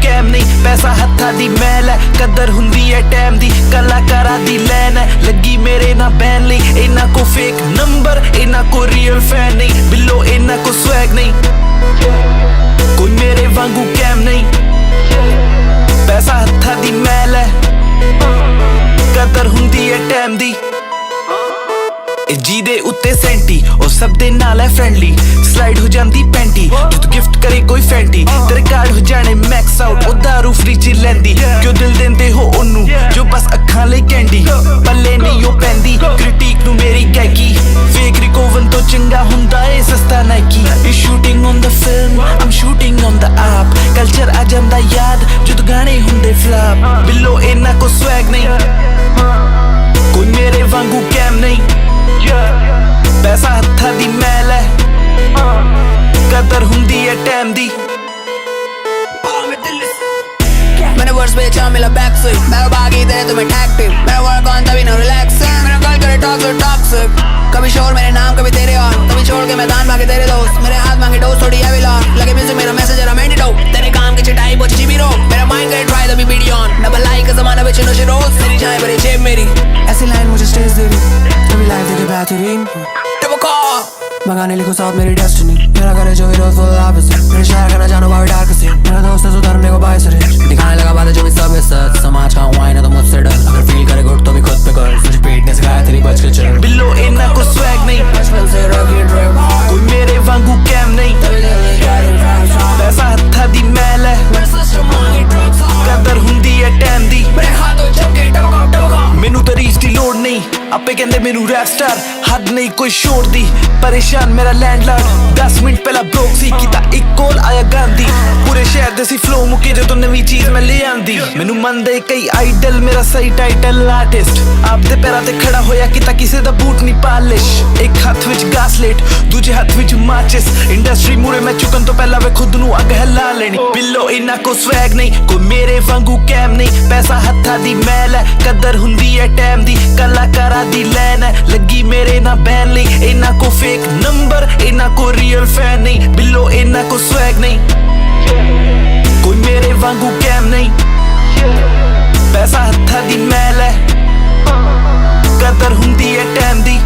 ਕੈਮ ਨਹੀਂ, ਪੈਸਾ ਹੱਥਾਂ ਦੀ ਮੈਲ ਹੈ, ਕਦਰ ਹੁੰਦੀ ਹੈ ਟਾਈਮ ਦੀ, ਕਲਾਕਾਰਾਂ ਦੀ ਲੈਨ ਹੈ ਲੱਗੀ ਮੇਰੇ ਨਾਲ ਬੈਨ ਲਈ। ਇਹਨਾਂ ਕੋ ਫੇਕ ਨੰਬਰ, ਇਹਨਾਂ ਕੋ ਰੀਅਲ ਫੈਨ ਨਹੀਂ, ਬਿੱਲੋ ਇਹਨਾਂ ਕੋ ਸਵੈਗ ਨਹੀਂ, ਕੋਈ ਮੇਰੇ ਵਾਂਗੂ ਕੈਮ ਨਹੀਂ, ਪੈਸਾ ਹੱਥਾਂ ਦੀ ਮੈਲ ਹੈ, ਕਦਰ ਹੁੰਦੀ ਹੈ ਟਾਈਮ ਦੀ। ਜਿਹਦੇ ਉੱਤੇ ਸੈਂਟੀ ਉਹ ਸਭ ਦੇ ਨਾਲ ਹੈ ਫਰੈਂਡਲੀ, ਸਲਾਈਡ ਹੋ ਜਾਂਦੀ ਪੈਂਟੀ ਜਦੋਂ ਗਿਫਟ ਕਰੇ ਕੋਈ ਫੈਂਟੀ, ਤੇਰੇ ਕਾਰਡ ਹੋ ਜਾਣੇ ਮੈਕਸ ਆਊਟ, ਉਹ ਦਾਰੂ ਫਰੀ ਚ ਲੈਂਦੀ, ਕਿਉਂ ਦਿਲ ਦਿੰਦੇ ਹੋ ਉਹਨੂੰ ਜੋ ਬਸ ਅੱਖਾਂ ਲਈ ਕੈਂਡੀ, ਪੱਲੇ ਨਹੀਂ ਉਹ ਪੈਂਦੀ ਕ੍ਰਿਟਿਕ ਨੂੰ ਮੇਰੀ ਗਾਇਕੀ, ਫੇਕ ਰਿਕੋਵਨ ਤੋਂ ਚੰਗਾ ਹੁੰਦਾ ਏ ਸਸਤਾ Nike. You shooting on the film, Aam shooting on the app, culture ਆ ਜਾਂਦਾ ਯਾਦ ਜਦੋਂ ਗਾਣੇ ਹੁੰਦੇ ਫਲੈਪ, ਬਿੱਲੋ ਇਹਨਾਂ ਕੋ ਸਵੈਗ ਨਹੀਂ, ਕੋਈ ਮੇਰੇ ਵਾਂਗੂ ਕੈਮ ਨਹੀਂ, ਪੈਸਾ ਹੱਥਾਂ ਦੀ ਮੈਲ ਹੈ, ਕਦਰ ਹੁੰਦੀ ਹੈ ਟਾਈਮ ਦੀ। मैंने वर्स बेचा मिला बैक से, मैं भागी दे तुम्हें टैक्टिव, मैं वर्क ऑन तभी ना रिलैक्सिंग, मेरा कल करे टॉक्सिक, कभी शोर मेरे नाम कभी तेरे और, कभी छोड़ के मैदान भागे तेरे दोस्त, मेरे हाथ मांगे डोज थोड़ी हैवी लॉक, लगे म्यूजिक मेरा मैसेज जरा एंटीडोट, तेरे काम की चिटाई पहुंची जीबी रो, मेरा माइंड करे ट्राई तभी वीडियो ऑन, ना भलाई का जमाना बेचे नशे रोज, मेरी जाए भरी जेब मेरी, ऐसी लाइन मुझे स्टेज दे रही, कभी लाइफ देखे बेहतरीन, मंगाने लिखो साथ मेरी डेस्टिनी, मेरा करे जो हीरो फुल ऑपोजिट, मेरे शहर का ना जानो भाई डार्क सीन, मेरा दोस्त है सुधरने को बाइस रेंज, दिखाने लगा बातें जो भी सब है सच, समाज का हुआ है ना तो मुझसे डर, अगर फील करे गुड तो भी खुद पे कर, मुझे पेट ने सिखाया तेरी बच के चल, बिल्लो इन्ना को स्वैग नहीं, बचपन से रॉकी ड्रिप, कोई मेरे वांगू कैम नहीं, पैसा हत्था दी मैल है, कदर हुंदी है टाइम दी, मैनू तो रीच दी लोड़ नहीं, आपे कहंदे मैनू रैप स्टार, हद नहीं कोई शोर दी, परेशान मेरा लैंडलॉर्ड, 10 मिनट पहला ब्रोक सी कीता एक कॉल आया गांधी, पूरे शहर दे सी फ्लो मुके जो तो नवी चीज मैं ले आंदी, मैनू मनदे कई आइडल मेरा सही टाइटल आर्टिस्ट, आपदे पैरां ते खड़ा होया कीता किसे दा बूट नहीं पालिश, एक हाथ विच गासलेट दूजे हाथ विच माचिस, इंडस्ट्री मूरे मैं चुकन तो पहला वे खुद नू अग हिला लेनी, बिल्लो इन्ना को स्वैग नहीं, कोई मेरे वांगू कैम नहीं, पैसा हत्था दी मैल है, कदर हुंदी है टाइम दी, कलाकारां दी लैन है लगी मेरे ना बैन ली, इन्ना को फेक नंबर इन्ना को रियल फैन नहीं, बिल्लो इन्ना को स्वैग नहीं, कोई मेरे वांगू कैम नहीं, पैसा हत्था दी मैल है, कदर हुंदी है टाइम दी।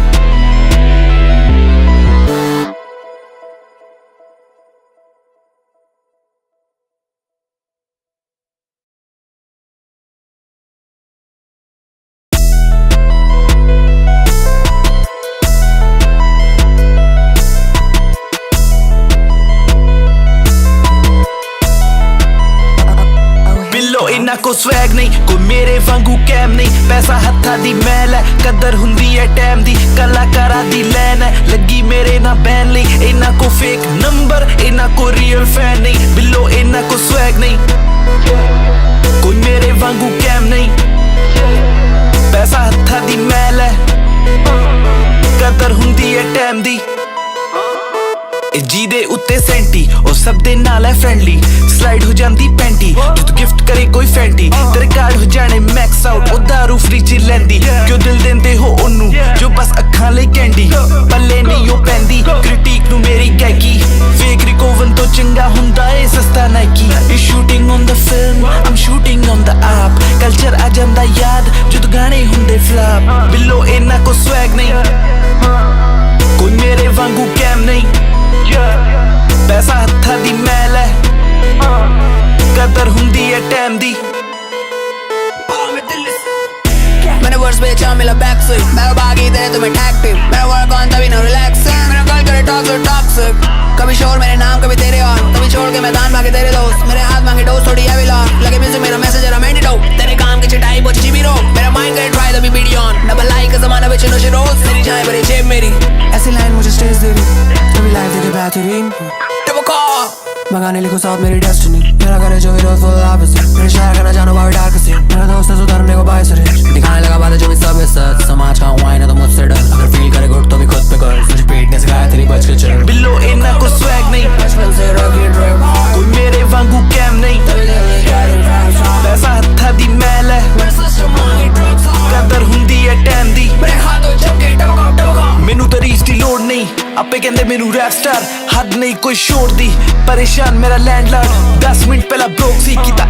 इन्ना को स्वैग नहीं, कोई मेरे वांगू कैम नहीं, पैसा हत्था दी मैल है, कदर हुंदी है टाइम दी, कलाकारां दी लैन है लगी मेरे ना बैन ली, इन्ना को फेक नंबर इन्ना को रियल फैन नहीं, बिल्लो इन्ना को स्वैग नहीं, कोई मेरे वांगू कैम नहीं, पैसा हत्था दी मैल है, कदर हुंदी है टाइम दी। ਜਿਹਦੇ ਉੱਤੇ ਸੈਂਟੀ ਉਹ ਸਭ ਦੇ ਨਾਲ ਹੈ ਫਰੈਂਡਲੀ, ਸਲਾਈਡ ਹੋ ਜਾਂਦੀ ਪੈਂਟੀ ਜਦੋਂ ਗਿਫਟ ਕਰੇ ਕੋਈ ਫੈਂਟੀ, ਤੇਰੇ ਕਾਰਡ ਹੋ ਜਾਣੇ ਮੈਕਸ ਆਊਟ, ਉਹ ਦਾਰੂ ਫਰੀ ਚ ਲੈਂਦੀ, ਕਿਉਂ ਦਿਲ ਦਿੰਦੇ ਹੋ ਉਹਨੂੰ ਜੋ ਬਸ ਅੱਖਾਂ ਲਈ ਕੈਂਡੀ, ਪੱਲੇ ਨਹੀਂ ਉਹ ਪੈਂਦੀ ਕ੍ਰਿਟਿਕ ਨੂੰ ਮੇਰੀ ਗਾਇਕੀ, ਫੇਕ ਰਿਕੋਵਨ ਤੋਂ ਚੰਗਾ ਹੁੰਦਾ ਏ ਸਸਤਾ Nike. You shooting on the film, Aam shooting on the app, culture ਆ ਜਾਂਦਾ ਯਾਦ ਜਦੋਂ ਗਾਣੇ ਹੁੰਦੇ ਫਲੈਪ, ਬਿੱਲੋ ਇਹਨਾਂ ਕੋ ਸਵੈਗ ਨਹੀਂ, ਕੋਈ ਮੇਰੇ ਵਾਂਗੂ ਕੈਮ ਨਹੀਂ, पैसा हत्था दी मैल है, कदर हुंदी है टाइम दी। मैंने वर्स बेचा मिला बैक से, मैं भागी दे तुम्हें टैक्टिव, मेरा वर्क ऑन तभी ना रिलैक्सिंग, मेरा कल करे टॉक्सिक, कभी शोर मेरे नाम कभी तेरे और, कभी छोड़ के मैदान भागे तेरे दोस्त, मेरे हाथ मांगे डोज थोड़ी हैवी लॉक, लगे म्यूजिक मेरा मैसेज जरा एंटीडोट, तेरे काम की चिटाई पहुंची जीबी रो, मेरा माइंड करे ट्राई तभी वीडियो ऑन, ना भलाई का जमाना बेचे नशे रोज, मेरी जाए भरी जेब मेरी, ऐसी लाइन मुझे स्टेज दे रही, कभी लाइफ देखे बेहतरीन, मंगाने लिखो साथ मेरी डेस्टिनी, मेरा करे जो हीरो फुल ऑपोजिट, मेरे शहर का ना जानो भाई डार्क सीन, मेरा दोस्त है सुधरने को बाइस रेंज, दिखाने लगा बातें जो भी सब है सच, समाज का हुआ है ना तो मुझसे डर, अगर फील करे गुड तो भी खुद पे कर, मुझे पेट ने सिखाया तेरी बच के चल, बिल्लो इन्ना को स्वैग नहीं, बचपन से रॉकी ड्रिप, कोई मेरे वांगू कैम नहीं, पैसा हत्था दी मैल है, कदर हुंदी है टाइम दी, मैनू तो रीच दी लोड़ नहीं, आपे कहंदे मैनू रैप स्टार, हद नहीं कोई शोर दी, परेशान मेरा लैंडलॉर्ड, 10 मिनट पहला ब्रोक सी कीता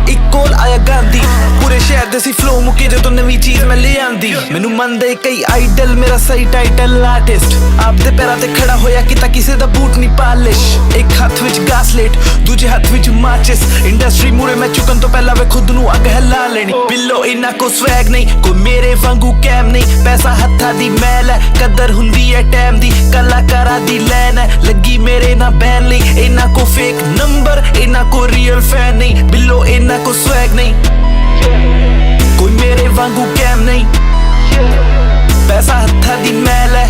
ਮੰਨਦੇ ਕਈ ਆਈਡਲ ਮੇਰਾ ਸਹੀ ਟਾਈਟਲ ਆਰਟਿਸਟ ਆਪਦੇ ਪੈਰਾਂ ਤੇ ਖੜਾ ਹੋਇਆ ਕੀਤਾ ਕਿਸੇ ਦਾ ਬੂਟ ਨਹੀਂ ਪਾਲਿਸ਼ ਇੱਕ ਹੱਥ ਵਿੱਚ ਗਾਸਲੇਟ ਦੂਜੇ ਹੱਥ ਵਿੱਚ ਮਾਚਿਸ ਇੰਡਸਟਰੀ ਮੂਰੇ ਮੈਂ ਚੁੱਕਣ ਤੋਂ ਪਹਿਲਾਂ ਵੇ ਖੁਦ ਨੂੰ ਅੱਗ ਹਿਲਾ ਲੈਣੀ ਬਿੱਲੋ ਇਹਨਾਂ ਕੋ ਸਵੈਗ ਨਹੀਂ ਕੋਈ ਮੇਰੇ ਵਾਂਗੂ ਕੈਮ ਨਹੀਂ ਪੈਸਾ ਹੱਥਾਂ ਦੀ ਮੈਲ ਹੈ ਕਦਰ ਹੁੰਦੀ ਹੈ ਟਾਈਮ ਦੀ ਕਲਾਕਾਰਾਂ ਦੀ ਲੈਨ ਹੈ ਲੱਗੀ ਮੇਰੇ ਨਾਲ ਬੈਨ ਲਈ ਇਹਨਾਂ ਕੋ ਫੇਕ ਨੰਬਰ ਇਹਨਾਂ ਕੋ ਰੀਅਲ ਫੈਨ ਨਹੀਂ ਬਿੱਲੋ ਇਹਨਾਂ ਕੋ ਸਵੈਗ ਨਹੀਂ ਕੋਈ ਮੇਰੇ ਵਾਂਗੂ ਕੈਮ ਨਹੀਂ ਪੈਸਾ ਹੱਥਾਂ ਦੀ ਮੈਲ ਹੈ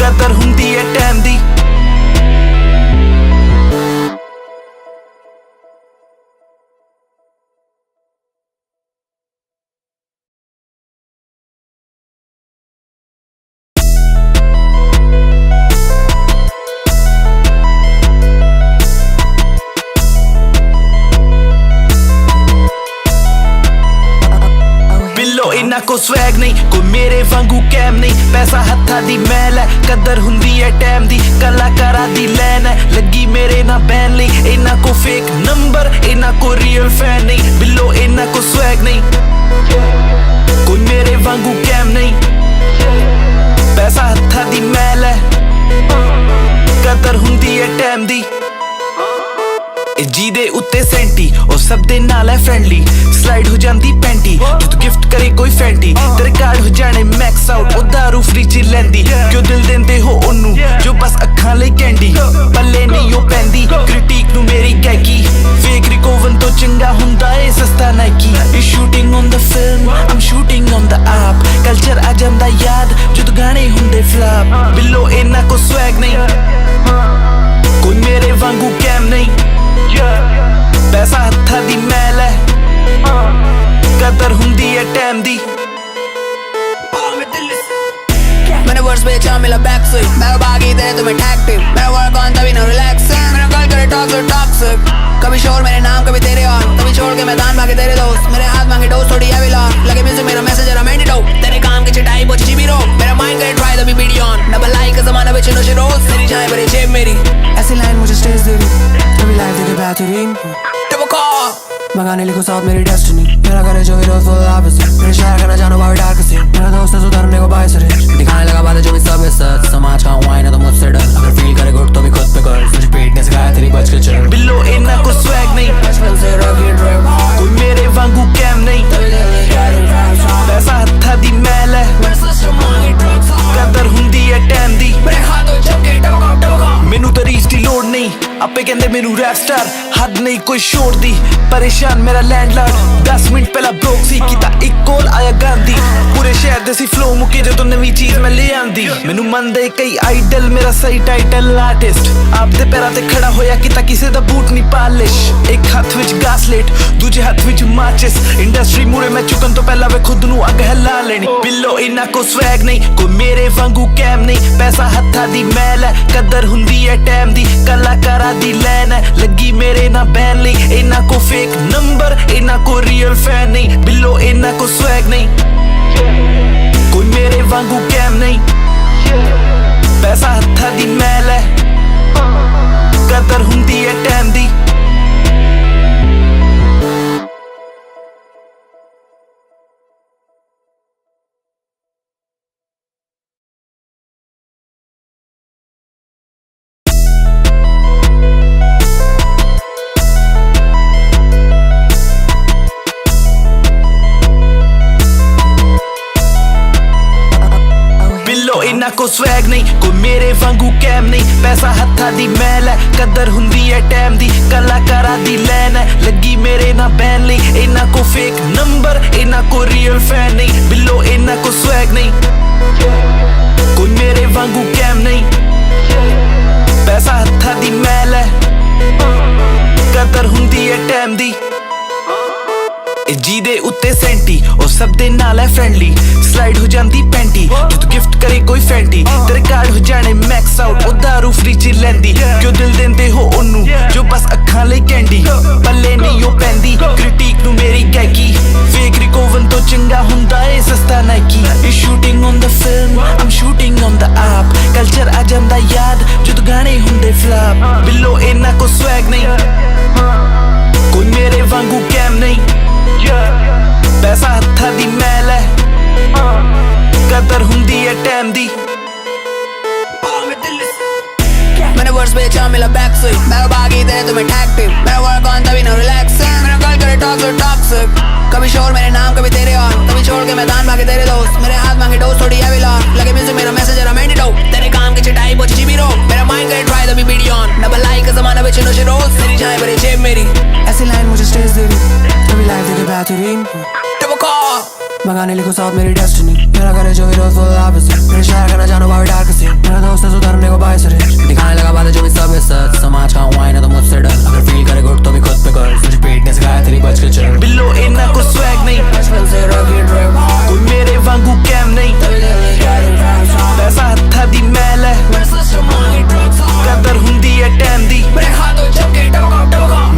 ਕਦਰ ਹੁੰਦੀ ਹੈ ਟਾਈਮ ਦੀ ਇਹਨਾਂ ਕੋ ਸਵੈਗ ਨਹੀਂ ਕੋਈ ਮੇਰੇ ਵਾਂਗੂ ਕੈਮ ਨਹੀਂ ਪੈਸਾ ਹੱਥਾਂ ਦੀ ਮੈਲ ਹੈ ਕਦਰ ਹੁੰਦੀ ਹੈ ਟਾਈਮ ਦੀ ਕਲਾਕਾਰਾਂ ਦੀ ਲੈਨ ਹੈ ਲੱਗੀ ਮੇਰੇ ਨਾਲ ਬੈਨ ਲਈ ਇਹਨਾਂ ਕੋ ਫੇਕ ਨੰਬਰ ਇਹਨਾਂ ਕੋ ਰੀਅਲ ਫੈਨ ਨਹੀਂ ਬਿੱਲੋ ਇਹਨਾਂ ਕੋ ਸਵੈਗ ਨਹੀਂ ਕੋਈ ਮੇਰੇ ਵਾਂਗੂ ਕੈਮ ਨਹੀਂ ਪੈਸਾ ਹੱਥਾਂ ਦੀ ਮੈਲ ਹੈ ਕਦਰ ਹੁੰਦੀ ਹੈ ਟਾਈਮ ਦੀ ਜਿਹਦੇ ਉੱਤੇ ਸੈਂਟੀ ਉਹ ਸਭ ਦੇ ਨਾਲ ਹੈ ਫ੍ਰੈਂਡਲੀ ਸਲਾਈਡ ਹੋ ਜਾਂਦੀ ਪੈਂਟੀ ਜੋ ਤੂੰ ਗਿਫਟ ਕਰੇ ਕੋਈ ਫੈਂਟੀ ਤੇਰੇ ਕਾਰਡ ਹੋ ਜਾਣੇ ਮੈਕਸ ਆਊਟ ਉਹ ਦਾਰੂ ਫ੍ਰੀ ਚ ਲੈਂਦੀ ਕਿਉਂ ਦਿਲ ਦਿੰਦੇ ਹੋ ਉਹਨੂੰ ਜੋ ਬਸ ਅੱਖਾਂ ਲਈ ਕੈਂਡੀ ਪੱਲੇ ਨਹੀਂ ਉਹ ਪੈਂਦੀ ਕ੍ਰਿਟਿਕ ਨੂੰ ਮੇਰੀ ਗਾਇਕੀ ਫੇਕ ਰਿਕੋਵਨ ਤੋਂ ਚੰਗਾ ਹੁੰਦਾ ਏ ਸਸਤਾ Nike you shooting on the film Aam shooting on the app culture ਆ ਜਾਂਦਾ ਯਾਦ ਜਦੋਂ ਗਾਣੇ ਹੁੰਦੇ ਫਲੈਪ ਬਿੱਲੋ ਇਹਨਾਂ ਕੋ ਸਵੈਗ ਨਹੀਂ ਕੋਈ ਮੇਰੇ ਵਾਂਗੂ ਕੈਮ ਨਹੀਂ ਪੈਸਾ ਹੱਥਾਂ ਦੀ ਮੈਲ ਹੈ ਕਦਰ ਹੁੰਦੀ ਹੈ ਟਾਈਮ ਦੀ मैंने वर्स बेचा मिला बैक से मेरा बागी दे तुम्हें टैक्टिव मेरा वर्क ऑन तभी ना रिलैक्सिंग मेरा कल करे टॉक्सिक कभी शोर मेरे नाम कभी तेरे और कभी छोड़ के मैदान भागे तेरे दोस्त मेरे हाथ मांगे डोज थोड़ी हैवी लॉक लगे म्यूजिक मेरा मैसेज है मेंटेड आउट तेरे काम की चिटाई पहुंची जीबी रो मेरा माइंड करे ट्राई तभी वीडियो ऑन डबल लाइक का जमाना बेचे नशे रोज तेरी जाए भरी जेब मेरी ऐसी लाइन मुझे स्टेज दे रही कभी लाइफ देखे बेहतरीन मैं गाने लिखूं साथ मेरी डेस्टिनी मेरा करे जो हीरो फुल ऑपोजिट मेरे शहर का ना जानो भाई डार्क सीन मेरा दोस्त है सुधरने को बाय सरे दिखाने लगा बातें जो भी सब है सच समाज का हुआ है ना तो मुझसे डर अगर फील करे गुड तो भी खुद पे कर मुझे पेट ने सिखाया तेरी बच के चल बिल्लो इन्ना को स्वैग नहीं बचपन से रॉकी ड्राइव कोई मेरे वांगू कैम नहीं पैसा हत्था दी मैल है कदर हुंदी है टाइम दी मैनू तो रीच दी लोड़ नहीं आपे कहंदे मैनू रैप स्टार हद नहीं कोई शोर दी परेशान मेरा लैंडलॉर्ड 10 मिनट पहला ब्रोक सी कीता एक कॉल आया गांधी पूरे शहर दे सी फ्लो मुके जो नवी चीज मैं ले आंदी मैनू मनदे कई आइडल मेरा सही टाइटल आर्टिस्ट आपदे पैरां ते खड़ा होया कीता किसे दा बूट नहीं पालिश एक हाथ विच गासलेट दूजे हाथ विच माचिस इंडस्ट्री मूरे मैं चुकन तो पहला वे खुद नू अग हिला लेनी बिल्लो इन्ना को स्वैग नहीं कोई मेरे वांगू कैम नहीं पैसा हत्था दी मैल है कदर हुंदी है टाइम दी कलाकारां दी लैन है लगी मेरे ना बैन ली इन्ना को फेक नंबर इन्ना को रियल फैन नहीं बिल्लो इन्ना को स्वैग नहीं कोई मेरे वांगू कैम नहीं पैसा हत्था दी मैल है कदर हुंदी है टाइम दी इन्ना को स्वैग नहीं कोई मेरे वांगू कैम नहीं पैसा हत्था दी मैल है कदर हुंदी है टाइम दी कलाकारां दी लैन है लगी मेरे ना बैन ली इन्ना को फेक नंबर इन्ना को रियल फैन नहीं बिल्लो इन्ना को स्वैग नहीं कोई मेरे वांगू कैम नहीं पैसा हत्था दी मैल है कदर हुंदी है टाइम दी ਜਿਹਦੇ ਉੱਤੇ ਸੈਂਟੀ ਉਹ ਸਭ ਦੇ ਨਾਲ ਹੈ ਫ੍ਰੈਂਡਲੀ ਸਲਾਈਡ ਹੋ ਜਾਂਦੀ ਪੈਂਟੀ ਜੋ ਤੂੰ ਗਿਫਟ ਕਰੇ ਕੋਈ ਫੈਂਟੀ ਤੇਰੇ ਕਾਰਡ ਹੋ ਜਾਣੇ ਮੈਕਸ ਆਊਟ ਉਹ ਦਾਰੂ ਫ੍ਰੀ ਚ ਲੈਂਦੀ ਕਿਉਂ ਦਿਲ ਦਿੰਦੇ ਹੋ ਉਹਨੂੰ ਜੋ ਬਸ ਅੱਖਾਂ ਲਈ ਕੈਂਡੀ ਪੱਲੇ ਨਹੀਂ ਉਹ ਪੈਂਦੀ ਕ੍ਰਿਟਿਕ ਨੂੰ ਮੇਰੀ ਗਾਇਕੀ ਫੇਕ ਰਿਕੋਵਨ ਤੋਂ ਚੰਗਾ ਹੁੰਦਾ ਏ ਸਸਤਾ Nike you shooting on the film Aam shooting on the app culture ਆ ਜਾਂਦਾ ਯਾਦ ਜਦੋਂ ਗਾਣੇ ਹੁੰਦੇ ਫਲੈਪ ਬਿੱਲੋ ਇਨ੍ਹਾਂ ਕੋ ਸਵੈਗ ਨਹੀਂ ਕੋਈ ਮੇਰੇ ਵਾਂਗੂ ਕੈਮ ਨਹੀਂ पैसा हत्था दी मैल है हुई मैं बागी तेरे तुम्हें टैक्टिव मेरा वर्क ऑन तभी ना रिलैक्सिंग मेरा कल करे टॉक्सिक कभी शोर मेरे नाम कभी तेरे और कभी छोड़ के मैदान भागे तेरे दोस्त मेरे हाथ मांगे डोज थोड़ी हैवी लॉक लगे म्यूजिक मेरा मैसेज जरा मेंटेड हो तेरे काम की चिटाई पहुंची जीबी रो मेरा माइंड करे ट्राई तभी वीडियो ऑन डबल लाइक का जमाना बेचे नो रोज तेरी जाए बड़े जेब मेरी ऐसी लाइन मुझे स्टेज दे रही कभी लाइफ देखे बेहतरीन मंगाने लिखो साथ मेरी डेस्टिनी मेरा करे जो हीरो फुल ऑपोजिट मेरे शहर का ना जानो बाहर डार्क सीन मेरा दोस्त है सुधरने को बाय सरे दिखाने लगा बातें जो भी सब है सच समाज का हुआ है ना तो मुझसे डर अगर फील करे गुड तो भी खुद पे कर तुझे पेट ने सिखाया तेरी बच के चल बिल्लो इन्ना को स्वैग नहीं बचपन से रॉकी ड्रिप कोई मेरे वांगू कैम नहीं पैसा हत्था दी मैल है कदर हुंदी है टाइम दी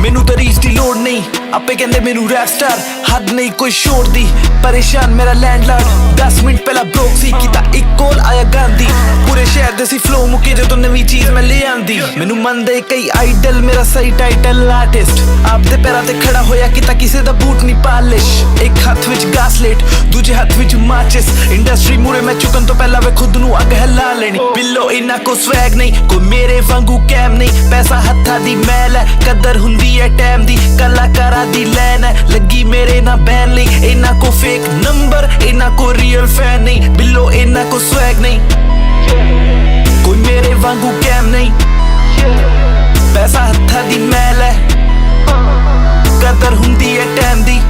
मैनू तो रीच दी लोड़ नहीं आपे कहंदे मैनू रैप स्टार हद नहीं कोई शोर दी परेशान मेरा लैंडलॉर्ड 10 मिनट पहला ब्रोक सी कीता एक कॉल आया गांधी पूरे शहर दे सी फ्लो मुके जो नवी चीज मैं ले आंदी मैनू मनदे कई आइडल मेरा सही टाइटल आर्टिस्ट आपदे पैरां ते खड़ा होया कीता किसे दा बूट नहीं पालिश एक हाथ विच गासलेट दूजे हाथ विच माचिस इंडस्ट्री मुरे मैं चुकन तो पहला वे खुद नू अग हिला लेनी बिल्लो इन्ना को स्वैग नहीं कोई मेरे वांगू कैम नहीं पैसा हत्था दी मैल है कदर हुंदी है टाइम दी कलाकारा दी लैन है लगी मेरे ना बैन ली इन्ना को फेक नंबर इन्ना को रियल फैन नहीं बिल्लो इन्ना को स्वैग नहीं कोई मेरे वांगू कैम नहीं पैसा हत्था दी मैल है कदर हुंदी है टाइम दी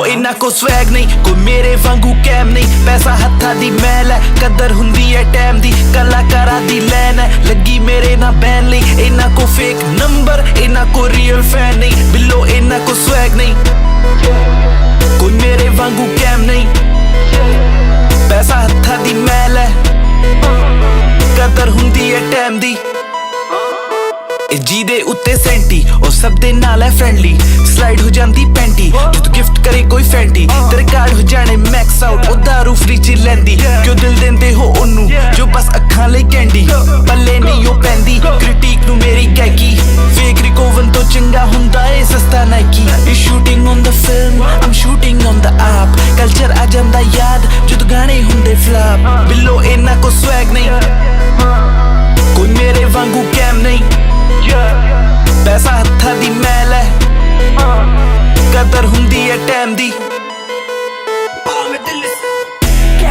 इन्ना को स्वैग नहीं कोई मेरे वांगू कैम नहीं पैसा हत्था दी मैल है कदर हुंदी है टाइम दी कलाकारा दी लैन है लगी मेरे ना बैन ली इन्ना को फेक नंबर इन्ना को रियल फैन नहीं बिल्लो इन्ना को स्वैग नहीं कोई मेरे वांगू कैम नहीं पैसा हत्था दी मैल है कदर हुंदी है टाइम दी जी दे उत्ते सेंटी और सब दे नाल है फ्रेंडली स्लाइड हो जांदी पैंटी जो तू गिफ्ट करे कोई फैंटी तेरे कार्ड हो जाने मैक्स आउट ओ दारू फ्री च लैंदी क्यों दिल देंदे हो ओनू जो बस अखां लई कैंडी पल्ले नहीं ओ पैंदी क्रिटिक नू मेरी गैकी फेक रिकोवन तो चंगा हुंदा ए सस्ता Nike is shooting on the film I am shooting on the app culture आ जांदा याद जो तू गाने हुंदे फ्लॉप बिल्लो इन्ना को स्वैग नहीं कोई मेरे वांगू कैम नहीं पैसा हत्था दी मैल है कदर हुंदी है टाइम दी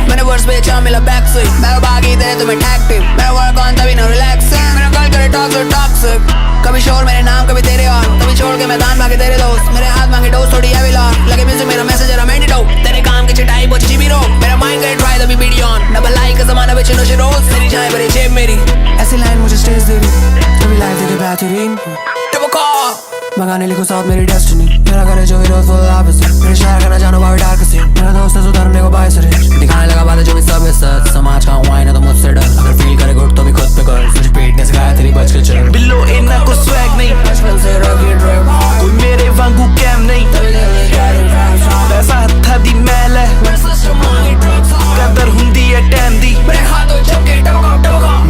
मैंने वर्स बेचा मिला बैक से मैं बागी तेरे तुम्हें टैक्टिव मेरा वर्क ऑन तभी ना रिलैक्सिंग मेरा कल करे टॉक्सिक कभी शोर मेरे नाम कभी तेरे और कभी छोड़ के मैदान भागे तेरे दोस्त मेरे हाथ मांगे डोज थोड़ी हैवी लॉक लगे म्यूजिक मेरा मैसेज जरा मेंटेड हो तेरे काम की चिटाई पहुंची जीबी रो मेरा माइंड करे ट्राई तभी वीडियो ऑन डबल लाइक का जमाना बेचे नो रोज तेरी जाए बड़े जेब मेरी ऐसी लाइन मुझे स्टेज दे रही कभी लाइफ देखे बेहतरीन मंगाने लिखो साथ मेरी डेस्टिनी मेरा करे जो हीरो फुल ऑपोजिट मेरे शहर का ना जानो बाहर डार्क सीन मेरा दोस्त है सुधरने को बाय सरे दिखाने लगा बातें जो भी सब है सच समाज का हुआ है ना तो मुझसे डर अगर फील करे गुड तो भी खुद पे कर तुझे पेट ने सिखाया तेरी बच के चल बिल्लो इन्ना को स्वैग नहीं बचपन से रॉकी ड्रिप कोई मेरे वांगू कैम नहीं पैसा हत्था दी मैल है कदर हुंदी है टाइम दी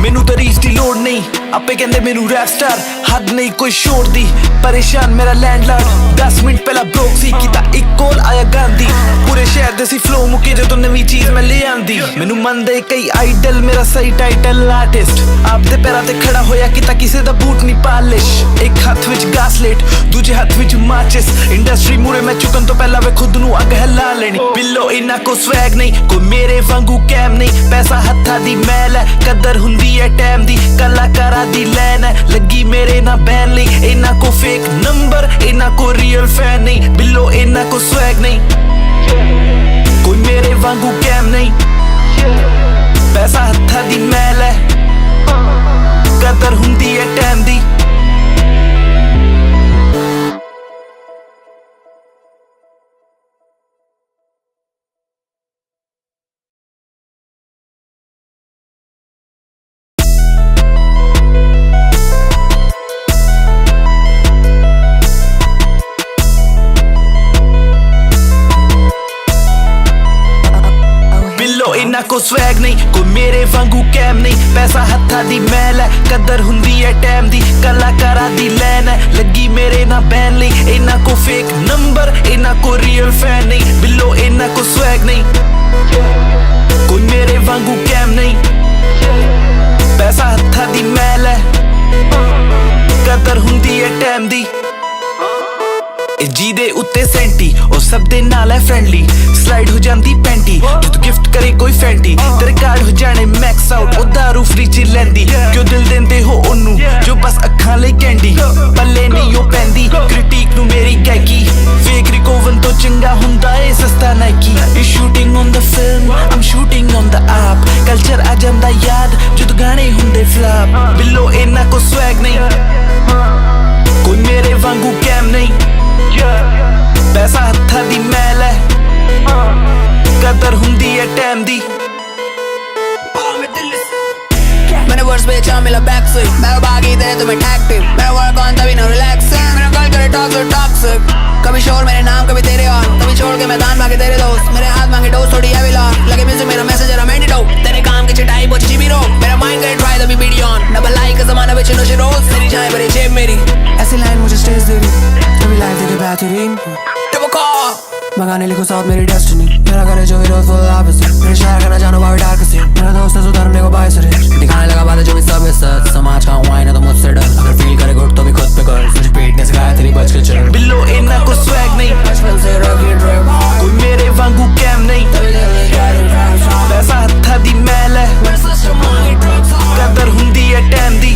मैनू तो रीच दी लोड़ नहीं आपे कहंदे मैनू रैप स्टार हद नहीं कोई शोर दी परेशान मेरा लैंडलॉर्ड 10 मिनट पहला ब्रोक सी कीता एक कॉल आया गांधी पूरे शहर दे सी फ्लो मुके जो नवी चीज मैं ले आंदी मैनू मनदे कई आइडल मेरा सही टाइटल आर्टिस्ट आपदे पैरां ते खड़ा होया कीता किसे दा बूट नहीं पालिश एक हाथ विच गासलेट दूजे हाथ विच माचिस इंडस्ट्री मुरे मैं चुकन तो पहला वे खुद नू अग हिला लेनी बिल्लो इन्ना को स्वैग नहीं कोई मेरे वांगू कैम नहीं पैसा हत्था दी मैल है कदर हुंदी है टाइम दी कलाकारा दी लैन है लगी मेरे ना बैन ली इन्ना को फेक नंबर इन्ना को रियल फैन नहीं बिल्लो इन्ना को स्वैग नहीं कोई मेरे वांगू कैम नहीं पैसा हत्था दी मैल है कदर हुंदी है टाइम दी swag नहीं, कोई मेरे वांगू कैम नहीं। पैसा हत्था दी मैल है, कदर हुंदी है टाइम दी, कलाकारा दी लैन है लगी मेरे ना बैन नहीं। इन्ना को फेक नंबर, इन्ना को रियल फैन नहीं, बिल्लो इन्ना को swag नहीं, कोई मेरे वांगू कैम नहीं। पैसा हत्था दी मैल है, कदर हुंदी है टाइम दी। जी दे उत्ते सेंटी और सब दे नाल है फ्रेंडली, स्लाइड हो जांदी पैंटी जो तू गिफ्ट करे कोई फैंटी। तेरे कार्ड हो जाने मैक्स आउट, ओ दारू फ्री च लैंदी, क्यों दिल देंदे हो ओनू जो बस अखां लई कैंडी। पल्ले नहीं ओ पैंदी क्रिटिक नू मेरी गैकी, फेक रिकोवन तो चंगा हुंदा ए सस्ता Nike. Is shooting on the film, I am shooting on the app, culture आ जांदा याद जद गाने हुंदे फ्लॉप। बिल्लो इन्ना को स्वैग नहीं, कोई मेरे वांगू कैम नहीं। पैसा हत्था दी मैल है, कदर हुंदी है टाइम दी। मैंने वर्स बेचा मिला बैक से, मैं भागी तेरे तुम्हें टैक्टिव, मेरा वर्क ऑन तभी ना रिलैक्सिंग। मेरा कल करे टॉक्सिक, कभी शोर मेरे नाम कभी तेरे और, कभी छोड़ के मैदान भागे तेरे दोस्त। मेरे हाथ मांगे डोज थोड़ी हैवी लॉक, लगे म्यूजिक मेरा मैसेज जरा एंटीडोट। तेरे काम की चटाई पहुंची जीबी रो, मेरा माइंड करे ट्राई तभी वीडियो ऑन। डबल लाइक का जमाना बेचे नशे रोज, तेरी जाए भरी जेब मेरी। ऐसी लाइन मुझे स्टेज दे रही, कभी लाइफ देखे बेहतरीन। मंगाने लिखो साथ मेरी डेस्टिनी, मेरा करे जो हीरो फुल ऑपोजिट। मेरे शहर का ना जानो बाहर डार्क से, मेरा दोस्त है सुधरने को बाय सरे, दिखाने लगा बातें जो भी सब है सच। समाज का हुआ ना तो मुझसे डर, अगर फील करे गुड तो भी खुद पे कर, तुझे पेट ने सिखाया तेरी बच के चल। बिल्लो इन्ना को स्वैग नहीं, बचपन से रॉकी ड्रिप, कोई मेरे वांगू कैम नहीं। पैसा हत्था दी मैल है, कदर हुंदी है टाइम दी।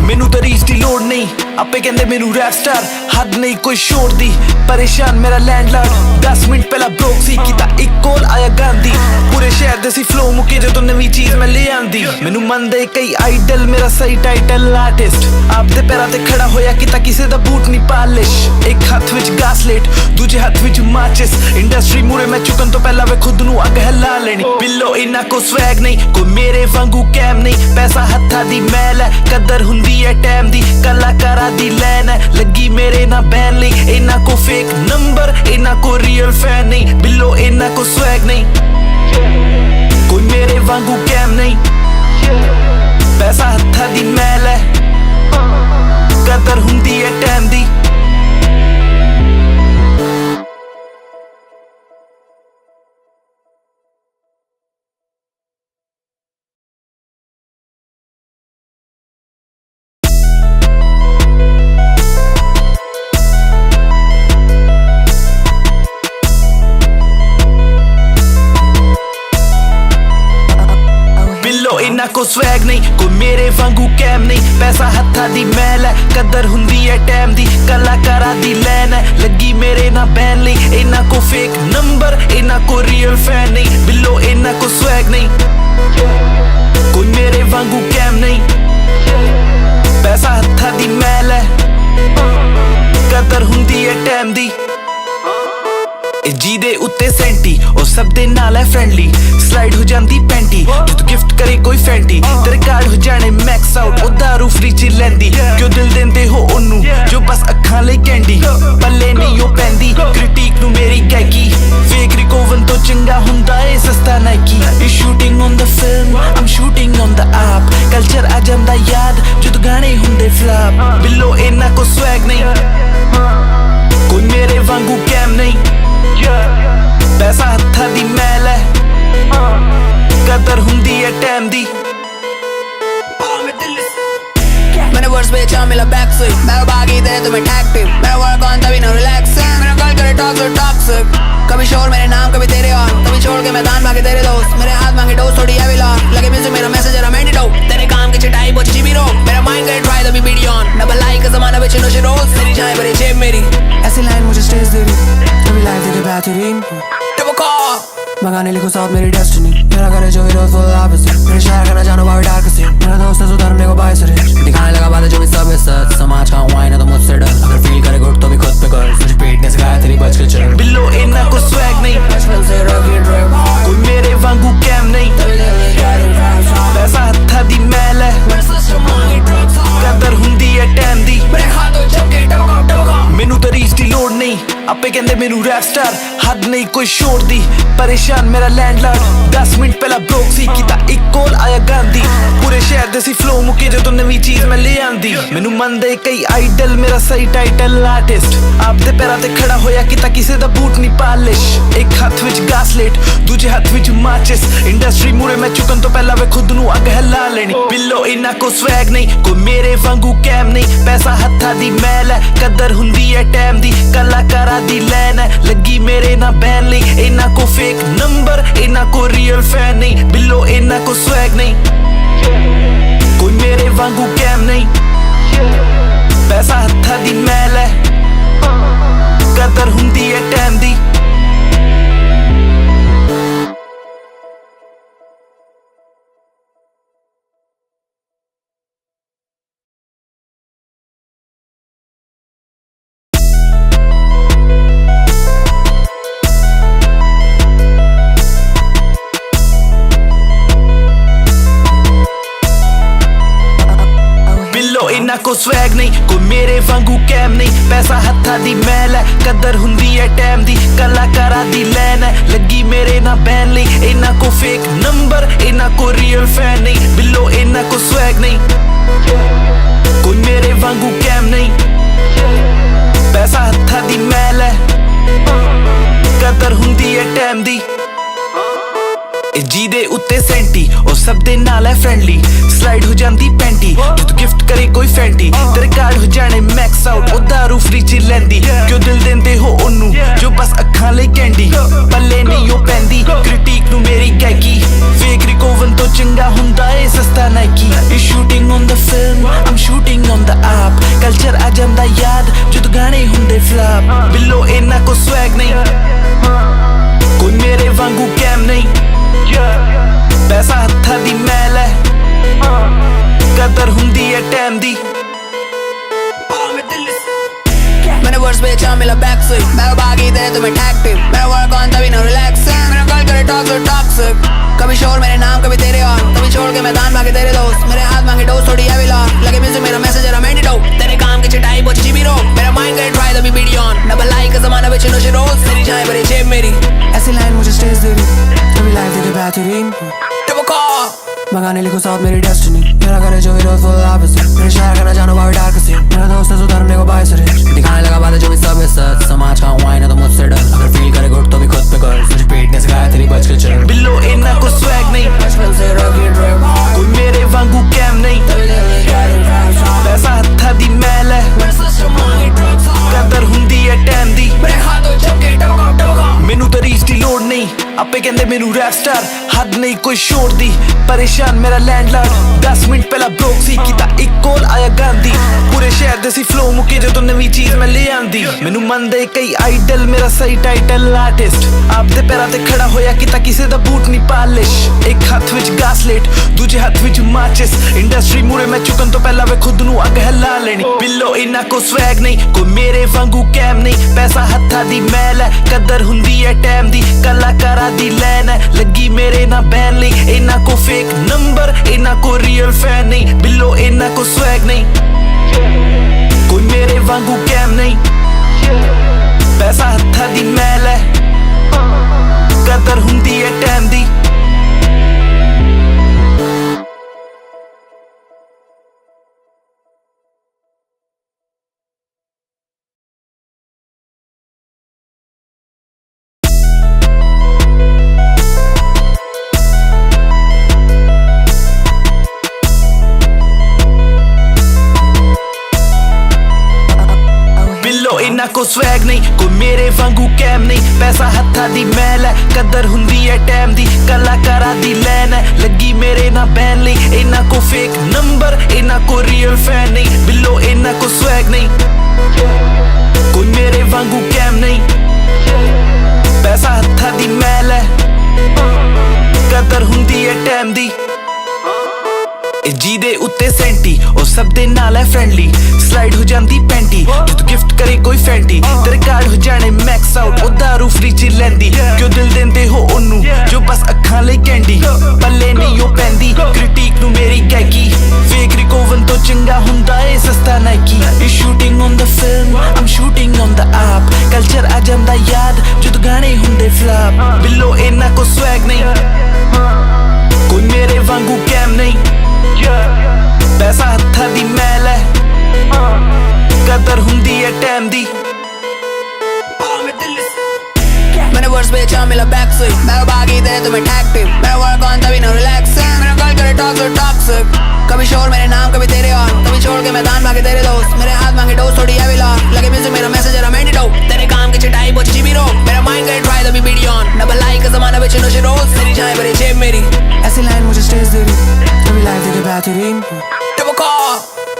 मैनू तो रीच दी लोड़ नहीं, आपे कहंदे मैनू रैप स्टार, हद नहीं कोई शोर दी। परेशान मेरा लैंडलॉर्ड, 10 मिनट पहला ब्रोक सी, कीता एक कॉल आया गांधी। पूरे शहर दे सी फ्लो मुके जो तो नवी चीज मैं ले आंदी। मैनू मनदे कई आइडल, मेरा सही टाइटल आर्टिस्ट। आपदे पैरां ते खड़ा होया कीता किसे दा बूट नहीं पालिश। एक हाथ विच गासलेट, दूजे हाथ विच माचिस, इंडस्ट्री मूरे मैं चुकन तो पहला वे खुद नू अग हिला लेनी। बिल्लो इन्ना को स्वैग नहीं, कोई मेरे वांगू कैम नहीं। पैसा हत्था दी मैल है, कदर हुंदी है टाइम दी, कलाकारा दी लैन है लगी मेरे ना बैन ली। इन्ना को फेक नंबर, इन्ना को रियल फैन नहीं, बिल्लो इन्ना को स्वैग नहीं, कोई मेरे वांगू कैम नहीं। पैसा हत्था दी मैल है, कदर हुंदी है टाइम दी। इन्ना को स्वैग नहीं, कोई मेरे वांगू कैम नहीं। पैसा हत्था दी मैल है, कदर हुंदी है टाइम दी, कलाकारा दी लैन है लगी मेरे ना बैन ली। इन्ना को फेक नंबर, इन्ना को रियल फैन नहीं, बिल्लो इन्ना को स्वैग नहीं, कोई मेरे वांगू कैम नहीं। पैसा हत्था दी मैल है, कदर हुंदी है टाइम दी। जी दे उत्ते सेंटी और सब दे नाल है फ्रेंडली, स्लाइड हो जांदी पैंटी जो तू गिफ्ट करे कोई फैंटी। तेरे कार्ड हो जाने मैक्स आउट, ओ दारू फ्री च लैंदी, क्यों दिल देंदे हो ओनू जो बस अखां लई कैंडी। पल्ले नहीं ओ पैंदी क्रिटिक नू मेरी गैकी, फेक रिकोवन तो चंगा हुंदा ए सस्ता Nike. Is shooting on the film, I am shooting on the app, culture आ जांदा याद जद गाने हुंदे फ्लॉप। बिल्लो इन्ना को स्वैग नहीं, कोई मेरे वांगू कैम नहीं। पैसा हत्था दी मैल है, कदर हुंदी है टाइम दी। मैंने वर्स बेचा मिला बैक से, मैं भागी तेरे तुम्हें टैक्टिव, मेरा वर्क ऑन तभी ना रिलैक्सिंग। मेरा कल करे टॉक्सिक, कभी शोर मेरे नाम कभी तेरे और, कभी छोड़ के मैदान भागे तेरे दोस्त। मेरे हाथ मांगे डोज थोड़ी हैवी लॉक, लगे म्यूजिक मेरा मैसेज जरा एंटीडोट। तेरे काम की चटाई पहुंची जीबी रो, मेरा माइंड करे ट्राई तभी वीडियो ऑन। डबल लाइक का जमाना बेचे नशे रोज, तेरी जाए भरी जेब मेरी। ऐसी लाइन मुझे स्टेज दे रही, कभी लाइफ देखे बेहतरीन। मंगाने लिखो साथ मेरी डेस्टिनी, मेरा करे जो हीरो फुल ऑपोजिट। मेरे शहर का ना जानो बाहर डार्क से, मेरा दोस्त है सुधरने को बाय सरे, दिखाने लगा बातें जो भी सब है सच। समाज का हुआ ना तो मुझसे डर, अगर फील करे गुड तो भी खुद पे कर, तुझे पेट ने सिखाया तेरी बच के चल। बिल्लो इन्ना को स्वैग नहीं, बचपन से रॉकी ड्रिप, कोई मेरे वांगू कैम नहीं। पैसा हत्था दी मैल है, कदर हुंदी है टाइम दी। मैनू तो रीच दी लोड़ नहीं, आपे कहंदे मैनू रैप स्टार, हद नहीं कोई कोई शोर दी परेशान मेरा लैंडलॉर्ड 10 मिनट पहला ब्रोक सी कीता एक कॉल आया गांधी पूरे शहर दे सी फ्लो मुके जो नवी चीज मैं ले आंदी मैनू मनदे कई आइडल मेरा सही टाइटल आर्टिस्ट आपदे पैरां ते खड़ा होया कीता किसे दा बूट नहीं पालिश एक हाथ विच गासलेट दूजे हाथ विच माचिस इंडस्ट्री मूरे मैं चुकन तो पहला वे खुद नू अग हिला लेनी बिल्लो इना को स्वैग नहीं कोई मेरे वांगू कैम नहीं पैसा हत्था दी मैल है कदर हुंदी है टाइम दी कलाकारा दी लैन है लगी मेरे ना बैन ली इना को फेक नंबर इना को रियल फैन नहीं बिल्लो इना को स्वैग नहीं कोई मेरे वांगू कैम नहीं पैसा हत्था दी मैल है कदर हुंदी है टाइम दी इना को स्वैग नहीं कोई मेरे वांगू कैम नहीं पैसा हत्था दी मैल है कदर हुंदी है टाइम दी कलाकारा दी लैन है लगी मेरे ना बैन ली इना को फेक नंबर इना को रियल फैन नहीं बिल्लो इना को स्वैग नहीं कोई मेरे वांगू कैम नहीं पैसा हत्था दी मैल है कदर हुंदी है टाइम दी जी दे उत्ते सेंटी और सब दे नाल है फ्रेंडली स्लाइड हो जांदी पैंटी जो तू गिफ्ट करे कोई फैंटी तेरे कार्ड हो जाने मैक्स आउट ओ दारू फ्री च लैंदी क्यों दिल देंदे हो ओनू जो बस अखां ले कैंडी पल्ले नहीं ओ पैंदी क्रिटिक नू मेरी गैकी फेक रिकोवन तो चंगा हुंदा ए सस्ता Nike is shooting on the film I am shooting on the app culture आ जांदा याद जो तू गाने हुंदे फ्लॉप बिल्लो इना को स्वैग नहीं कोई मेरे वांगू कैम नहीं पैसा हत्था दी मैल है कदर हुंदी है टाइम दी मैंने वर्स बेचा मिला बैक से मैं भागी दे तुम्हें टैक्टिव मेरा वर्क ऑन तभी ना रिलैक्सिंग मेरा कल करे टॉक्सिक कभी शोर मेरे नाम कभी तेरे और कभी छोड़ के मैदान भागे तेरे दोस्त मेरे हाथ मांगे डोज थोड़ी हैवी लॉक लगे म्यूजिक मेरा मैसेज है मेंटी डो तेरे काम की चिटाई पहुंची जीबी रो मेरा माइंड करे ट्राई द बी वीडियो ऑन डबल लाइक का जमाना बेचे नो रोज तेरी जान भरी जेब मेरी ऐसी लाइन मुझे स्टेज दे रही कभी लाइफ देखे बेहतरीन डबल कॉल मंगाने लिखो साथ मेरी डेस्टिनी मेरा करे जो हीरो फुल ऑपोजिट मेरे शहर का ना जानो भाई डार्क सीन मेरा दोस्त है सुधरने को बाय सरे दिखाने लगा बातें जो भी सब है सच समाज का हुआ है ना तो मुझसे डर अगर फील करे गुड तो भी खुद पे कर मुझे पेट ने सिखाया तेरी बच के चल बिल्लो इना को स्वैग नहीं बचपन से रॉकी ड्राइव कोई मेरे वांगू कैम नहीं पैसा हत्था दी मैल है कदर हुंदी है टाइम दी मेरे हाथों चमके टमका मैनू तो रीच दी लोड़ नहीं आपे कहंदे मैनू रैप स्टार हद नहीं कोई शोर दी परेशान मेरा लैंडलॉर्ड 10 मिनट पहला ब्रोक सी कीता एक कॉल आया गांधी पूरे शहर दे सी फ्लो मुके जो नवी चीज मैं ले आंदी मैनू मनदे कई आइडल मेरा सही टाइटल आर्टिस्ट आपदे पैरां ते खड़ा होया कीता किसे दा बूट नहीं पालिश एक हाथ विच गासलेट दूजे हाथ विच माचिस इंडस्ट्री मूरे मैं चुकन तो पहला वे खुद नू अग हिला लेनी बिल्लो इना को स्वैग नहीं कोई मेरे वांगू कैम नहीं पैसा हत्था दी मैल है कदर हुंदी है टाइम दी कलाकारा दी लैन है लगी मेरे ना बैन ली इना को फेक नंबर इना को रियल फैन नहीं बिल्लो इना को स्वैग नहीं कोई मेरे वांगू कैम नहीं पैसा हत्था दी मैल है कदर हुंदी है टाइम दी इना को स्वैग नहीं कोई मेरे वांगू कैम नहीं पैसा हत्था दी मैल है कदर हुंदी है टाइम दी कलाकारा दी लैन है लगी मेरे ना बैन ली इना को फेक नंबर इना को रियल फैन नहीं बिल्लो इना को स्वैग नहीं कोई मेरे वांगू कैम नहीं पैसा हत्था दी मैल है कदर हुंदी है टाइम दी जी दे उत्ते सेंटी और सब दे नाल है फ्रेंडली स्लाइड हो जांदी पैंटी जो तू गिफ्ट करे कोई फैंटी तेरे कार्ड हो जाने मैक्स आउट ओ दारू फ्री च लैंदी क्यों दिल देंदे हो ओनू जो बस अखां ले कैंडी पल्ले नहीं ओ पैंदी क्रिटिक नू मेरी गैकी फेक रिकोवन तो चंगा हुंदा ए सस्ता Nike is shooting on the film I am shooting on the app culture आ जांदा याद जो तू गाने हुंदे फ्लॉप तुम्हें टैक्टिव मेरा वर्क ऑन तभी ना रिलैक्सिंग मेरा कल करे टॉक्सिक कभी शोर मेरे नाम कभी तेरे और कभी छोड़ के मैदान भागे तेरे दोस्त मेरे हाथ मांगे डोज थोड़ी हैवी लॉक लगे म्यूजिक मेरा मैसेज जरा मेडिट हो तेरे काम की चिटाई वो जीबी रो मेरा माइंड करे ट्राई तभी वीडियो ऑन डबल लाइक का जमाना बेचे नशे रोज तेरी जाए बड़ी जेब मेरी ऐसी लाइन मुझे स्टेज दे रही कभी लाइफ देखे बेहतरीन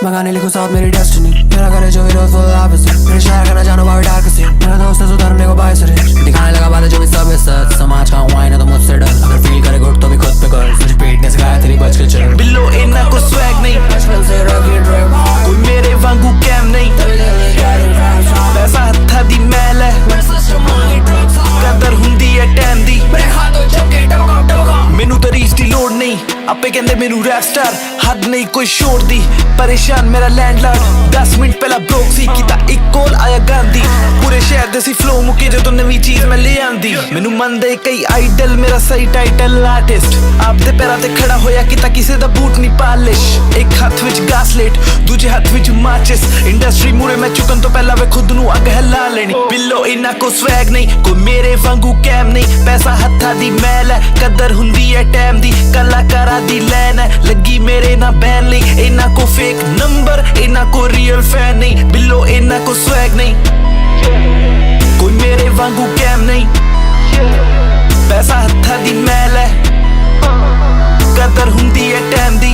मंगाने लिखो साथ मेरी डेस्टिनी मेरा करे जो हीरो फुल ऑपोजिट मेरे शहर का ना जानो बाहर डार्क सीन मेरा दोस्त है सुधरने को बाय सरे दिखाने लगा बातें जो भी सब है सच समाज का हुआ है ना तो मुझसे डर अगर फील करे गुड तो भी खुद पे कर तुझे पेट ने सिखाया तेरी बच के चल बिल्लो इन्ना को स्वैग नहीं बचपन से रॉकी ड्रिप कोई मेरे वांगू कैम नहीं पैसा हत्था दी मैल है कदर हुंदी है टैम दी मैनू तो रीच दी लोड़ नहीं आपे कहंदे मैनू रैप स्टार हद नहीं कोई शोर दी परेशान मेरा लैंडलॉर्ड 10 मिनट पहला ब्रोक सी कीता एक कॉल आया गांधी पूरे शहर दे सी फ्लो मुके जो नवी चीज मैं ले आंदी मैनू मनदे कई आइडल मेरा सही टाइटल आर्टिस्ट आपदे पैरां ते खड़ा होया कीता किसे दा बूट नहीं पालिश एक हाथ विच गासलेट दूजे हाथ विच माचिस इंडस्ट्री मुरे मैं चुकन तो पहला वे खुद नू अग हिला लेनी बिल्लो इन्ना को स्वैग नहीं कोई मेरे वांगू कैम नहीं पैसा हत्था दी मैल है कदर हुंदी है टैम दी कलाकारा दी लैन है लगी मेरे ना बैन ली इन्ना को फेक नंबर इन्ना को रियल फैन नहीं बिल्लो इन्ना को स्वैग नहीं कोई मेरे वांगू कैम नहीं पैसा हत्था दी मैल है कदर हुंदी है टैम दी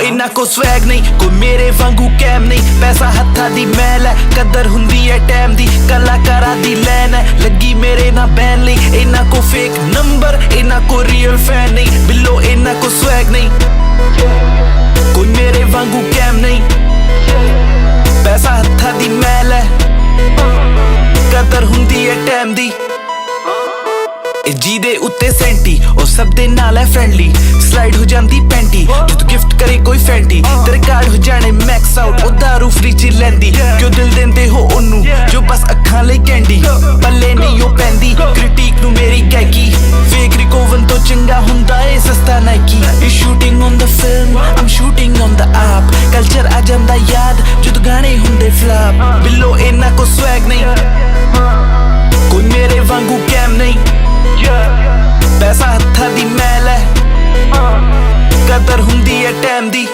इन्ना को स्वैग नहीं कोई मेरे वांगू कैम नहीं पैसा हत्था दी मैल है कदर हुंदी है टैम दी कलाकारा दी लैन है लगी मेरे ना बैन ली इन्ना को फेक नंबर इन्ना को रियल फैन नहीं बिल्लो इन्ना को स्वैग नहीं कोई मेरे वांगू कैम नहीं पैसा हत्था दी मैल है कदर हुंदी है टैम दी जी दे उत्ते सेंटी और सब दे नाल है फ्रेंडली स्लाइड हो जांदी पैंटी जो तू गिफ्ट करे कोई फैंटी तेरे कार्ड हो जाने मैक्स आउट ओ दारू फ्री च लैंदी क्यों दिल देंदे हो ओनू जो बस अखां लई कैंडी पल्ले नहीं ओ पैंदी क्रिटिक नू मेरी गैकी फेक रिकोवन तो चंगा हुंदा ए सस्ता Nike is shooting on the film I am shooting on the app culture आ जांदा याद जो तू गाने हुंदे फ्लॉप बिल्लो इन्ना को स्वैग नहीं कोई मेरे वांगू कैम नहीं पैसा हत्था दी मैल है कदर हुंदी है टैम दी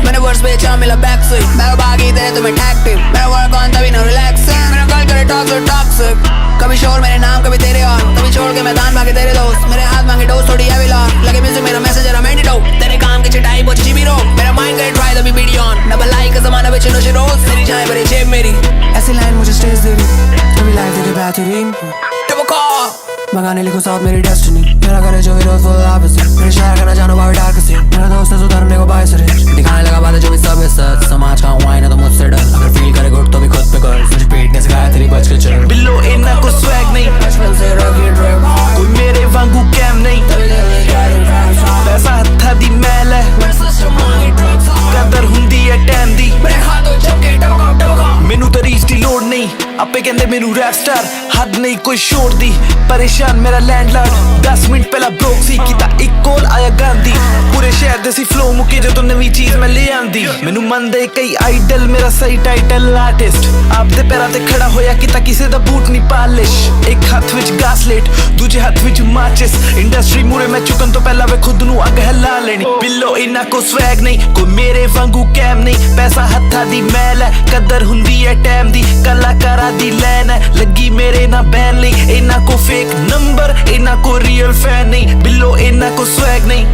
मैंने वर्स बेचा मिला बैक से मैं भागी तेरे तुम्हें टैक्टिव मेरा वर्क ऑन तभी ना रिलैक्सिंग मेरा कल करे टॉक्सिक कभी शोर मेरे नाम कभी तेरे और कभी छोड़ के मैदान भागे तेरे दोस्त मेरे हाथ मांगे डोज थोड़ी हैवी लॉक लगे म्यूजिक मेरा मैसेज जरा मेडिट हो तेरे काम की चिटाई वो जीबी रो मेरा माइंड करे ट्राई तभी वीडियो ऑन डबल लाइक का जमाना बेचे नशे रोज तेरी जाए बड़ी जेब मेरी ऐसी लाइन मुझे स्टेज दे रही कभी लाइफ देखे बेहतरीन मंगाने लिखो साथ मेरी डेस्टिनी मेरा करे जो हीरो फुल ऑपोजिट मेरे शहर का ना जानो बाहर डार्क सीन मेरा दोस्त है सुधरने को बाय सरे दिखाने लगा बातें जो भी सब है सच समाज का हुआ है ना तो मुझसे डर अगर फील करे गुड तो भी खुद पे कर तुझे पेट ने सिखाया तेरी बच के चल बिल्लो इन्ना को स्वैग नहीं बचपन से रॉकी ड्रिप कोई मेरे वांगू कैम नहीं पैसा हत्था दी मैल है कदर हुंदी है टैम दी मैनू तो रीच दी लोड़ नहीं आपे कहंदे मैनू रैप स्टार हद नहीं कोई शोर दी परेशान मेरा लैंडलॉर्ड 10 मिनट पहला ब्रोक सी कीता एक कॉल आया गांधी पूरे शहर दे सी फ्लो मुके जो नवी चीज मैं ले आंदी मैनू मनदे कई आइडल मेरा सही टाइटल आर्टिस्ट आपदे पैरां ते खड़ा होया कीता किसे दा बूट नहीं पालिश एक हाथ विच गासलेट दूजे हाथ विच माचिस इंडस्ट्री मुरे मैं चुकन तो पहला वे खुद नू अग हिला लेनी बिल्लो इन्ना को स्वैग नहीं कोई मेरे वांगू कैम नहीं पैसा हत्था दी मैल है कदर हुंदी है टैम दी कलाकारा दी लैन है लगी मेरे ना बैन ली इन्ना को फेक नंबर इन्ना को रियल फैन नहीं बिल्लो इन्ना को स्वैग नहीं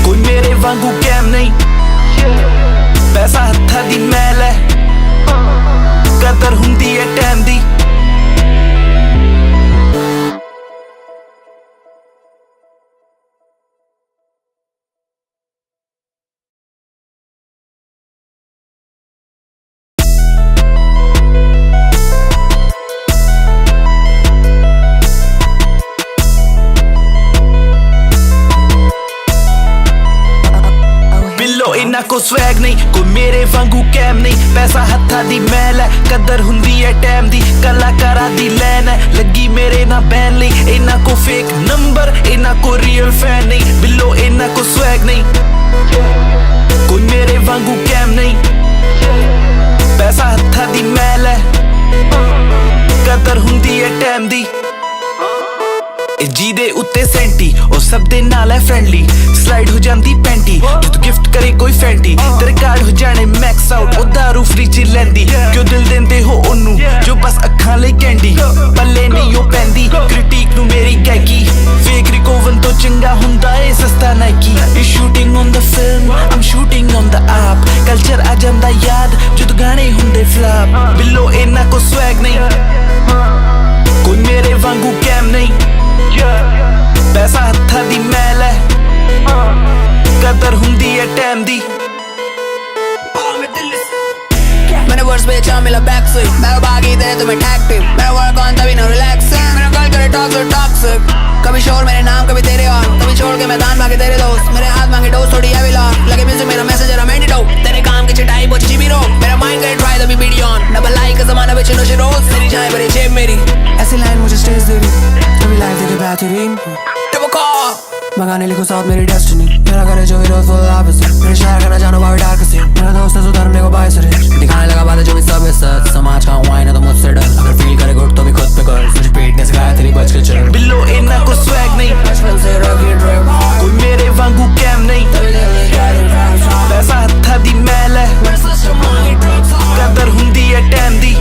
कोई मेरे वांगू कैम नहीं पैसा हत्था दी मैल है कदर हुंदी है टैम दी swag नहीं, कोई मेरे वांगू कैम नहीं। पैसा हत्था दी मैल है, कदर हुंदी है टाइम दी, कलाकारा दी लैन है लगी मेरे ना बैन नहीं। इना को फेक नंबर, इना को रियल फैन नहीं, बिल्लो इना को swag नहीं, कोई मेरे वांगू कैम नहीं। पैसा हत्था दी मैल है, कदर हुंदी है टाइम दी। जी दे उत्ते सेंटी और सब दे नाल है फ्रेंडली, स्लाइड हो जांदी पैंटी जो तू गिफ्ट करे कोई फैंटी। तेरे कार्ड हो जाने मैक्स आउट, ओ दारू फ्री च लैंदी, क्यों दिल देंदे हो ओनू जो बस अखां लई कैंडी। पल्ले नहीं ओ पैंदी क्रिटिक नू मेरी गैकी, फेक रिकोवन तो चंगा हुंदा ए सस्ता Nike. Is shooting on the film, I am shooting on the app, culture आ जांदा याद जो तू गाने हुंदे फ्लॉप। बिल्लो इना को स्वैग नहीं, कोई मेरे वांगू कैम नहीं। पैसा हत्था दी मैल है, कदर हुंदी है टाइम दी। मैंने वर्स बेचा मिला बैक से, मैं भागी दे तुम्हें टैक्टिव, मेरा वर्क ऑन तभी ना रिलैक्सिंग। मेरा कल करे टॉक्सिक, कभी शोर मेरे नाम कभी तेरे और, कभी छोड़ के मैदान भागे तेरे दोस्त। मेरे हाथ मांगे डोज थोड़ी हैवी लॉक, लगे म्यूजिक मेरा मैसेज जरा एंटीडोट। तेरे काम की चिटाई पहुंची जीबी रो, मेरा माइंड करे ट्राई तभी वीडियो ऑन। डबल लाइक का जमाना बेचे नशे रोज, तेरी जाए भरे जेब मेरी। ऐसी लाइन मुझे स्टेज दे रही, कभी लाइफ देखे बेहतरीन। मंगाने लिखो साथ मेरी डेस्टिनी, मेरा करे जो हीरो फुल ऑपोजिट। मेरे शहर का ना जानो बाहर डार्क सीन, मेरा दोस्त है सुधरने को बाय सरे, दिखाने लगा बातें जो भी सब है सच। समाज का हूँ आईना तो मुझसे डर, अगर फील करे गुड तो भी खुद पे कर। मुझे पेट ने सिखाया तेरी बच के चल, बिल्लो इना को स्वैग नहीं, बचपन से रॉकी ड्रिप, कोई मेरे वांगू कैम नहीं। पैसा हत्था दी मैल है, कदर हुंदी है टाइम दी।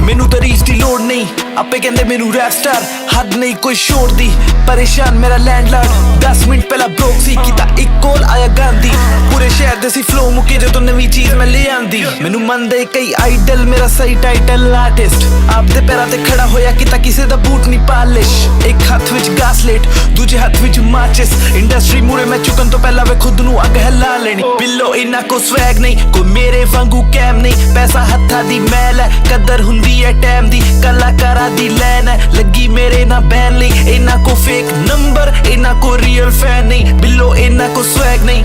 मैनू तो रीच दी लोड़ नहीं, आपे कहंदे मैनू रैप स्टार, हद नहीं कोई शोर दी। परेशान मेरा लैंडलॉर्ड, 10 मिनट पहला ब्रोक सी, कीता एक कॉल आया गांधी। पूरे शहर दे सी फ्लो मुके जो तो नवी चीज मैं ले आंदी। मैनू मनदे कई आइडल, मेरा सही टाइटल आर्टिस्ट। आपदे पैरां ते खड़ा होया कीता किसे दा बूट नहीं पालिश। एक हाथ विच गासलेट, दूजे हाथ विच माचिस, इंडस्ट्री मुरे मैं चुकन तो पहला वे खुद नू अग हिला लेनी। बिल्लो इना को स्वैग नहीं, कोई मेरे वांगू कैम नहीं। पैसा हत्था दी मैल है, कदर हुंदी है टाइम दी, कलाकारा दी लैन है लगी मेरे ना बैन नहीं। इना को फेक नंबर, इना को रियल फैन नहीं, बिल्लो इना को स्वैग नहीं,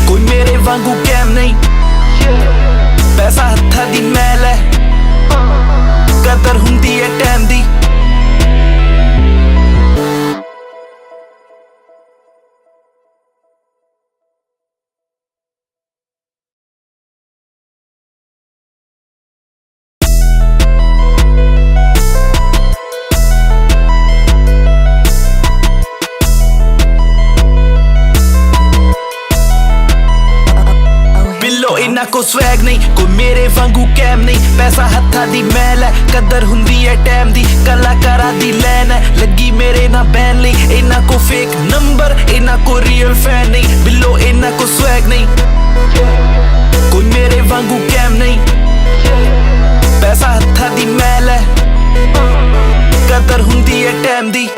कोई मेरे वांगू कैम नहीं। पैसा हत्था दी मैल है, कदर हुंदी है टाइम दी। इना को स्वैग नहीं, कोई मेरे वांगू कैम नहीं। पैसा हत्था दी मैल है, कदर हुंदी है टाइम दी, कलाकारा दी लैन है लगी मेरे ना बैन नहीं। इना को फेक नंबर, इना को रियल फैन नहीं, बिल्लो इना को स्वैग नहीं, कोई मेरे वांगू कैम नहीं। पैसा हत्था दी मैल है, कदर हुंदी है टाइम दी।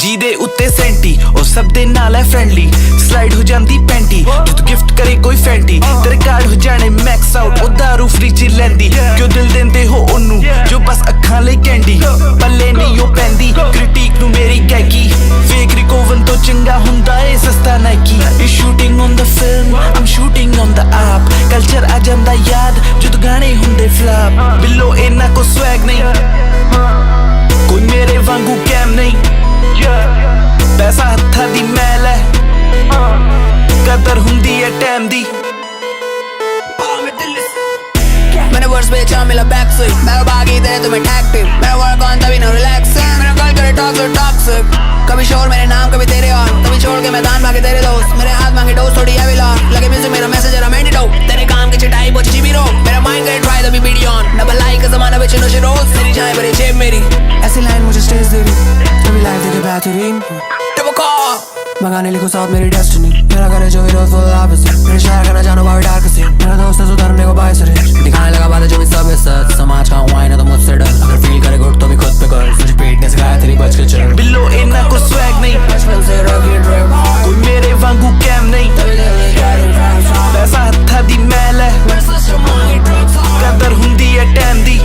जी दे उत्ते सेंटी और सब दे नाल है फ्रेंडली, स्लाइड हो जांदी पैंटी जो तू गिफ्ट करे कोई फैंटी। तेरे कार्ड हो जाने मैक्स आउट, ओ दारू फ्री च लैंदी, क्यों दिल देंदे हो ओनू जो बस अखां लई कैंडी। पल्ले नहीं ओ पैंदी क्रिटिक नू मेरी गैकी, फेक रिकोवन तो चंगा हुंदा ए सस्ता Nike. Is shooting on the film, I am shooting on the app, culture आ जांदा याद जो तू गाने हुंदे फ्लॉप। बिल्लो इना को स्वैग नहीं, कोई मेरे वांगू कैम नहीं। पैसा हत्था दी मैल है, कदर हुंदी है टाइम दी। मैंने वर्स बेचा मिला बैक से, मैं भागी दे तुम्हें टैक्टिव, मेरा वर्क ऑन तभी ना रिलैक्सिंग। मेरा कल करे टॉक्सिक, कभी शोर मेरे नाम कभी तेरे और, कभी छोड़ के मैदान भागे तेरे दोस्त। मेरे हाथ मांगे डोज थोड़ी हैवी लॉक, लगे म्यूजिक मेरा मैसेज जरा एंटीडोट। तेरे काम की चिटाई पहुंची जीबी रो, मेरा माइंड करे ट्राई तभी वीडियो ऑन। डबल लाइक का जमाना बेचे नशे रोज, तेरी जाए भरे जेब मेरी। ऐसी लाइन मुझे स्टेज दे रही, कभी लाइफ देखे बेहतरीन। मंगाने लिखो साथ मेरी डेस्टिनी, मेरा करे जो हीरो फुल ऑपोजिट। मेरे शहर का ना जानो बाहर डार्क सीन, मेरा दोस्त है सुधरने को बाय सरे, दिखाने लगा बातें जो भी सब है सच। समाज का हूँ आईना तो मुझसे डर, अगर फील करे गुड तो भी खुद पे कर। मुझे पेट ने सिखाया तेरी बच के चल, बिल्लो इना को स्वैग नहीं, बचपन से रॉकी ड्रिप, कोई मेरे वांगू कैम नहीं। पैसा हत्था दी मैल है, कदर हुंदी है टाइम दी।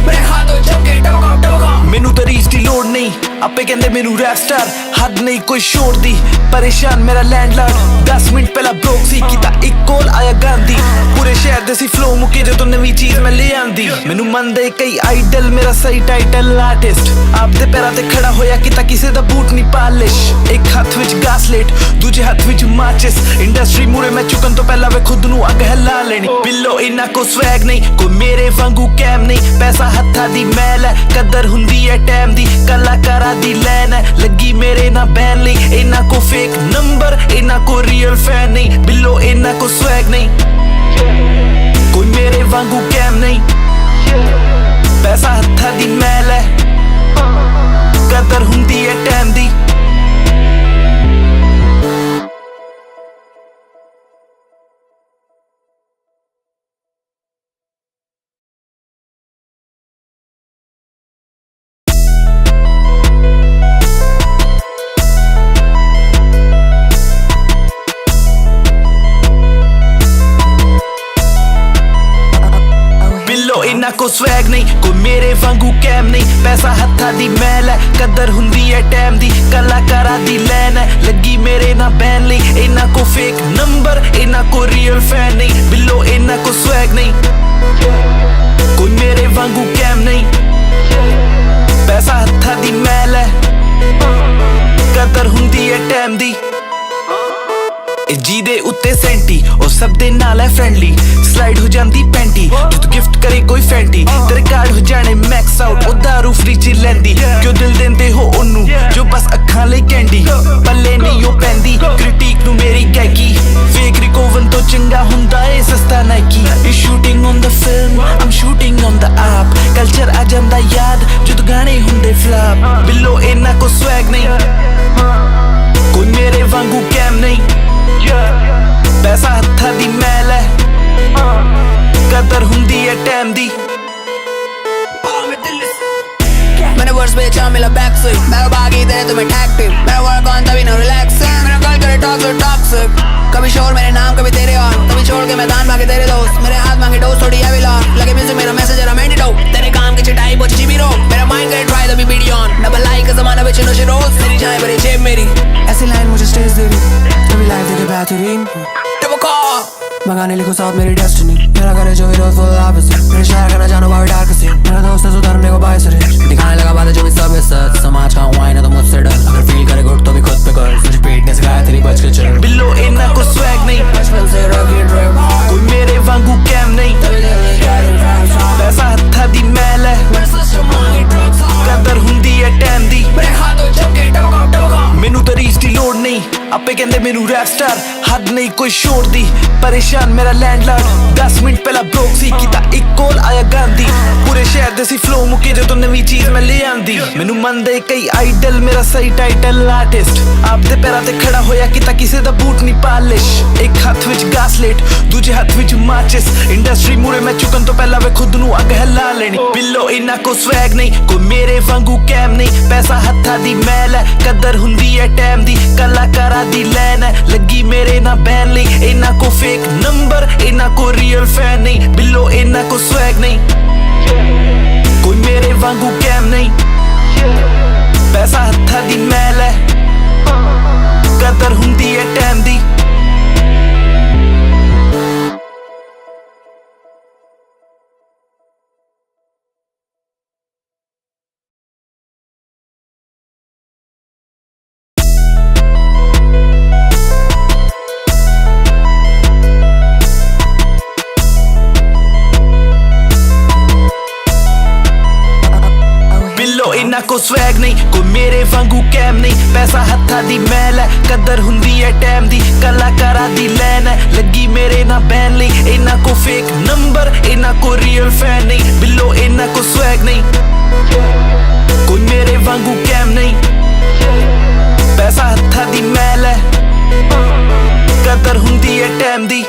मैनू तो रीच दी लोड़ नहीं, आपे कहंदे मैनू रैप स्टार हद नहीं कोई शोर दी परेशान मेरा लैंडलॉर्ड 10 मिनट पहला ब्रोक सी कीता एक कॉल आया गांधी पूरे शहर दे सी फ्लो मुके जो नवी चीज मैं ले आंदी मैनू मनदे कई आइडल मेरा सही टाइटल आर्टिस्ट आपदे पैरां ते खड़ा होया कीता किसे दा बूट नहीं पालिश एक हाथ विच गासलेट दूजे हाथ विच माचिस इंडस्ट्री मूरे मैं चुकन तो पहला वे खुद नू अग हिला लेनी बिल्लो इना को स्वैग नहीं कोई मेरे वांगू कैम नहीं पैसा हत्था दी मैल है कदर हुंदी है टाइम दी कलाकारा दी लैन है लगी मेरे ना बैन ली इना को फेक नंबर इना को रियल फैन नहीं बिल्लो इना को स्वैग नहीं कोई मेरे वांगू कैम नहीं पैसा हत्था दी मैल है कदर हुंदी है टाइम दी इना को स्वैग नहीं कोई मेरे वांगू कैम नहीं पैसा हत्था दी मैल है कदर हुंदी है टाइम दी कलाकारा दी लैन है लगी मेरे ना बैन ली इना को फेक नंबर इना को रियल फैन नहीं बिल्लो इना को स्वैग नहीं कोई मेरे वांगू कैम नहीं पैसा हत्था दी मैल है कदर हुंदी है टाइम दी जी दे उत्ते सेंटी और सब दे नाल है फ्रेंडली स्लाइड हो जांदी पैंटी जो तू गिफ्ट करे कोई फैंटी तेरे कार्ड हो जाने मैक्स आउट ओ दारू फ्री च लैंदी क्यों दिल देंदे हो ओनू जो बस अखां लई कैंडी पल्ले नहीं ओ पैंदी क्रिटिक नू मेरी गैकी फेक रिकोवन तो चंगा हुंदा ए सस्ता Nike is shooting on the film I am shooting on the app culture आ जांदा याद जो तू गाने हुंदे फ्लॉप बिल्लो इना को स्वैग नहीं कोई मेरे वांगू कैम नहीं पैसा हत्था दी मैल है कदर हुंदी है टाइम दी मैंने वर्स बेचा मिला बैक से मेरा बागी तेरे तुम्हें टैक्टिव मेरा वर्क ऑन तभी ना रिलैक्सिंग मेरा कल करे टॉक्सिक कभी शोर मेरे नाम कभी तेरे और कभी छोड़ के मैदान भागे तेरे दोस्त मेरे हाथ मांगे डोज थोड़ी हैवी लॉक लगे म्यूजिक मेरा मैसेज जरा मेंटेड हो तेरे काम की चिटाई पहुंची जीबी रो मेरा माइंड करे ट्राई द बी वीडियो ऑन डबल लाइक का जमाना बेचे नो रोज तेरी जान भरी जेब मेरी ऐसी लाइन मुझे स्टेज दे रही कभी लाइफ देखे बेहतरीन मंगाने लिखो साथ मेरी डेस्टिनी मेरा करे जो हीरो फुल ऑपोजिट मेरे शहर का ना जानो बाहर डार्क सीन मेरा दोस्त है सुधारने को बाय सरे दिखाने लगा बातें जो भी सब है सच समाज का हुआ है ना तो मुझसे डर अगर फील करे गुड तो भी खुद पे कर मुझे पेट ने सिखाया तेरी बच के चल बिल्लो इना को स्वैग नहीं बचपन से रॉकी ड्राइव कोई मेरे वांगू कैम नहीं पैसा हत्था दी मैल है कदर हुंदी है टाइम दी मैनू तो रीच दी लोड़ नहीं आपे कहंदे मैनू रैप स्टार हद नहीं कोई शोर दी परेशान मेरा लैंडलॉर्ड 10 मिनट पहला ब्रोक सी कीता एक कॉल आया गांधी पूरे शहर दे सी फ्लो मुके जो नवी चीज मैं ले आंदी मैनू मनदे कई आइडल मेरा सही टाइटल आर्टिस्ट आपदे पैरां ते खड़ा होया कीता किसे दा बूट नहीं पालिश एक हाथ विच गासलेट दूजे हाथ विच माचिस इंडस्ट्री मूरे मैं चुकन तो पहला वे खुद नू अग हिला लेनी बिल्लो इना को स्वैग नहीं कोई मेरे वांगू कैम नहीं पैसा हत्था दी मैल है कदर हुंदी है टाइम दी कलाकारा दी लैन है लगी मेरे ना बैन ली इना को फेक नंबर इना को रियल फैन नहीं बिल्लो इना को स्वैग नहीं कोई मेरे वांगू कैम नहीं पैसा हत्था दी मैल है कदर हुंदी है टाइम दी इना को स्वैग नहीं कोई मेरे वांगू कैम नहीं पैसा हत्था दी मैल है कदर हुंदी है टाइम दी कलाकारा दी लैन है लगी मेरे ना बैन ली इना को फेक नंबर इना को रियल फैन नहीं बिल्लो इना को स्वैग नहीं कोई मेरे वांगू कैम नहीं पैसा हत्था दी मैल है कदर हुंदी है टाइम दी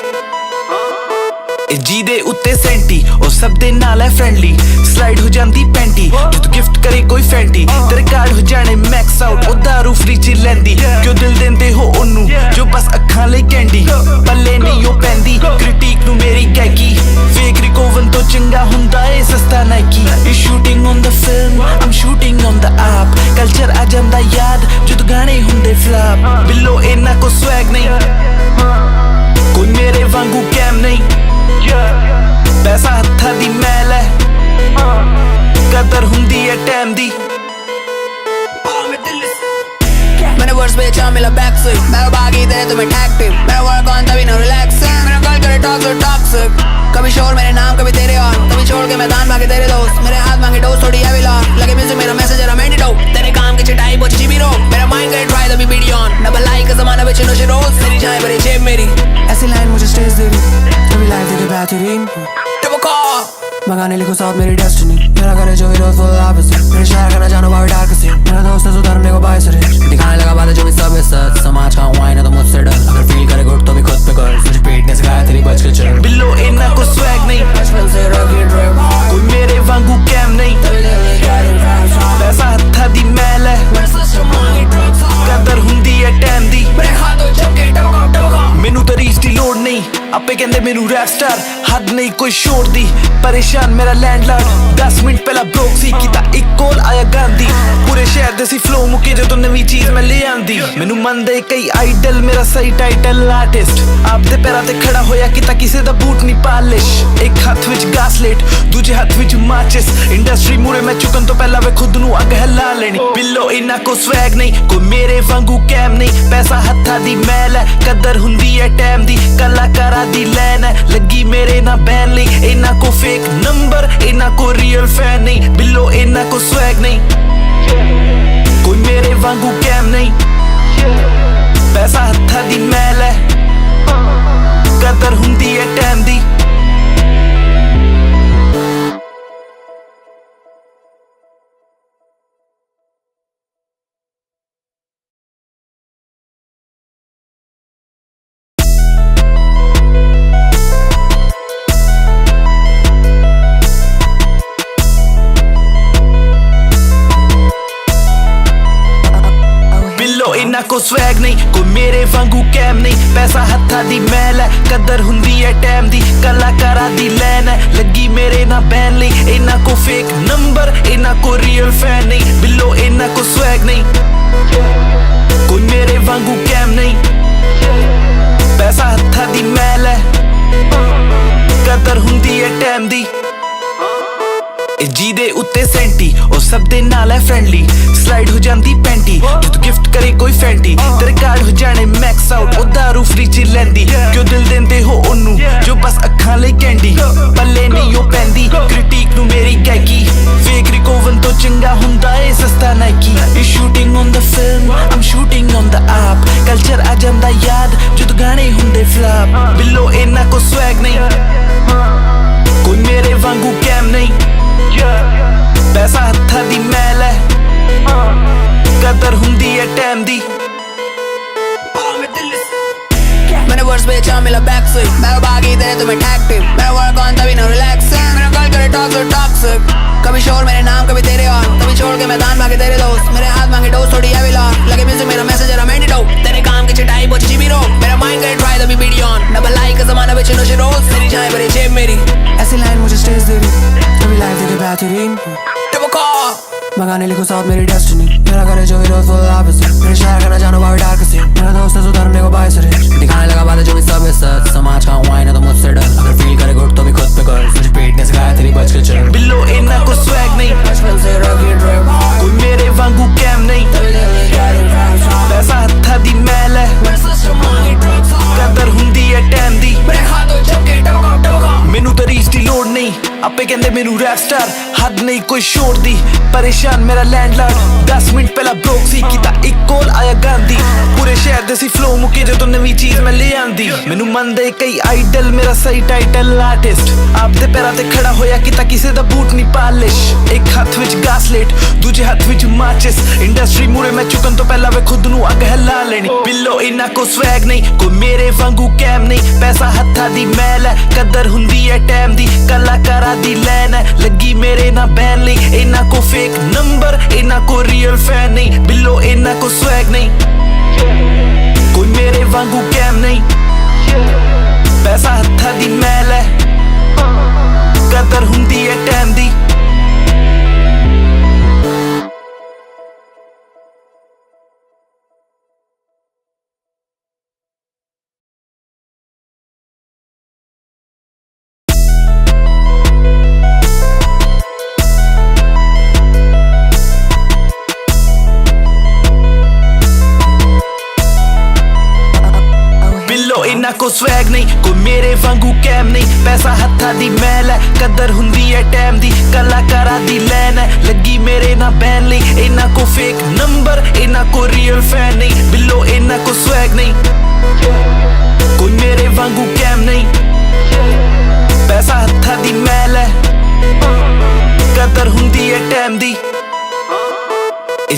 जी दे उत्ते सेंटी और सब दे नाल है फ्रेंडली स्लाइड हो जांदी पैंटी जो तू गिफ्ट करे कोई फैंटी तेरे कार्ड हो जाने मैक्स आउट ओ दारू फ्री च लैंदी क्यों दिल देंदे हो ओनू जो बस अखां लई कैंडी पल्ले नहीं ओ पैंदी क्रिटिक नू मेरी गैकी फेक रिकोवन तो चंगा हुंदा ए सस्ता Nike is shooting on the film I am shooting on the app culture आ जांदा वर्क ऑन तभी ना रिलैक्सिंग मेरा कल करे टॉक्सिक कभी शोर मेरे नाम कभी तेरे और कभी छोड़ के मैं दान भागे तेरे दोस्त मेरे हाथ मांगे डोज थोड़ी हैवी लॉक लगे म्यूजिक मेरा मैसेज जरा मेडिटेट तेरे काम की चिटाई पहुंची जीबी रो मेरा माइंड करे ट्राई तभी वीडियो ऑन डबल लाइक का जमाना बेचे नशे रोज तेरी जाए भरी जेब मेरी ऐसी लाइन मुझे स्टेज दे रही कभी लाइफ देखे बेहतरीन मंगाने लिखो साथ मेरी डेस्टिनी मेरा करे जो हीरो फुल ऑपोजिट मेरे शहर का ना जानो बाहर डार्क सीन मेरा दोस्त है सुधरने को बाय सरे दिखाने लगा बातें जो भी सब है सच समाज का हुआ है ना तो मुझसे डर अगर फील करे गुड तो भी खुद पे कर तुझे पेट ने सिखाया तेरी बच के चल बिल्लो इन्ना को स्वैग नहीं बचपन से रॉकी ड्रिप कोई मेरे वांगू कैम नहीं पैसा हत्था दी मैल है कदर हुंदी है टाइम दी मैनू तो रीच दी लोड़ नहीं आपे कहंदे मैनू रैप स्टार हद नहीं कोई शोर दी परेशान मेरा लैंडलॉर्ड 10 मिनट पहला ब्रोक सी कीता एक कॉल आया गांधी पूरे शहर दे सी फ्लो मुके जो नवी चीज मैं ले आंदी मैनू मनदे कई आइडल मेरा सही टाइटल आर्टिस्ट आपदे पैरां ते खड़ा होया कीता किसे दा बूट नहीं पालिश एक हाथ विच गासलेट दूजे हाथ विच माचिस इंडस्ट्री मुरे मैं चुकन तो पहला वे खुद नू अग हिला लेनी बिल्लो इन्ना को स्वैग नहीं कोई मेरे वांगू कैम नहीं पैसा हत्था दी मैल है कदर हुंदी है टाइम दी कलाकारा दी लैन है लगी मेरे ना बैन ली इन्ना को फेक नंबर इन्ना को रियल फैन नहीं बिल्लो इन्ना को स्वैग नहीं कोई मेरे वांगू कैम नहीं पैसा हत्था दी मैल है कदर हुंदी है टाइम दी इन्ना को स्वैग नहीं कोई मेरे वांगू कैम नहीं पैसा हत्था दी मैल है कदर हुंदी है टाइम दी कलाकारा दी लैन है लगी मेरे ना बैन ली इन्ना को फेक नंबर इन्ना को रियल फैन नहीं बिल्लो इन्ना को स्वैग नहीं कोई मेरे वांगू कैम नहीं पैसा हत्था दी मैल है कदर हुंदी है टाइम दी जी दे उत्ते सेंटी और सब दे नाल है फ्रेंडली स्लाइड हो जांदी पैंटी जो तू गिफ्ट करे कोई फैंटी तेरे कार्ड हो जाने मैक्स आउट ओ दारू फ्री च लैंदी क्यों दिल देंदे हो ओनू जो बस अखां लई कैंडी पल्ले नहीं ओ पैंदी क्रिटिक नू मेरी गैकी फेक रिकोवन तो चंगा हुंदा ए सस्ता Nike is shooting on the film I am shooting on the app culture आ जांदा याद जो तू गाने हुंदे फ्लॉप बिल्लो इन्ना को स्वैग नहीं कोई मेरे वांगू कैम नहीं पैसा हत्था दी मैल है कदर हुंदी है टाइम दी मैंने वर्स बेचा मिला बैक से मैं भागी तेरे तुम्हें टैक्टिव मेरा वर्क ऑन तभी ना रिलैक्सिंग मेरा कल करे टॉक्सिक कभी शोर मेरे नाम कभी तेरे और कभी छोड़ के मैं दान भागे तेरे दोस्त मेरे हाथ मांगे डोज थोड़ी हैवी लॉक लगे म्यूजिक मेरा मैसेज जरा मेडिटेट तेरे काम की चिटाई पहुंची जीबी रो मेरा माइंड करे ट्राई तभी वीडियो ऑन डबल लाइक का जमाना बेचे नशे रोज तेरी जाए भरी जेब मेरी ऐसी लाइन मुझे स्टेज दे रही कभी लाइफ देखे बेहतरीन मंगाने लिखो साथ मेरी डेस्टिनी मेरा करे जो हीरो फुल ऑपोजिट मेरे शहर का ना जानो बाहर डार्क सीन मेरा दोस्त है सुधरने को बाय सरे दिखाने लगा बातें जो भी सब है सच समाज का हुआ है ना तो मुझसे डर अगर फील करे गुड तो भी खुद पे कर तुझे पेट ने सिखाया तेरी बच के चल बिल्लो इन्ना को स्वैग नहीं बचपन से रॉकी ड्रिप कोई मेरे वांगू कैम नहीं पैसा हत्था दी मैल है कदर हुंदी है टाइम दी मैनू तो रीच दी लोड़ नहीं आपे कहंदे मैनू रैप स्टार हद नहीं कोई शोर दी परेशान मेरा लैंडलॉर्ड 10 मिनट पहला ब्रोक सी कीता एक कॉल आया गांधी पूरे शहर दे सी फ्लो मुके जो नवी चीज मैं ले आंदी मैनू मनदे कई आइडल मेरा सही टाइटल आर्टिस्ट आपदे पैरां ते खड़ा होया कीता किसे दा बूट नहीं पालिश एक हाथ विच गासलेट दूजे हाथ विच माचिस इंडस्ट्री मुरे मैं चुकन तो पहला वे खुद नू अग हिला लेनी बिल्लो इन्ना को स्वैग नहीं कोई मेरे वांगू कैम नहीं पैसा हत्था दी मैल है कदर हुंदी है टाइम दी कलाकारा दी लैन है लगी मेरे ना बैन ली इन्ना को फेक नंबर इन्ना को रियल फैन नहीं बिल्लो इन्ना को स्वैग नहीं कोई मेरे वांगू कैम नहीं पैसा हत्था दी मैल है कदर हुंदी है टाइम दी इन्ना को स्वैग नहीं, कोई मेरे वांगू कैम नहीं। पैसा हत्था दी मैल है, कदर हुंदी है टाइम दी। कलाकारा दी लैन है, लगी मेरे ना बैन नहीं। इन्ना को फेक नंबर, इन्ना को रियल फैन नहीं। बिल्लो इन्ना को स्वैग नहीं, कोई मेरे वांगू कैम नहीं। पैसा हत्था दी मैल है, कदर हुंदी है टाइम दी।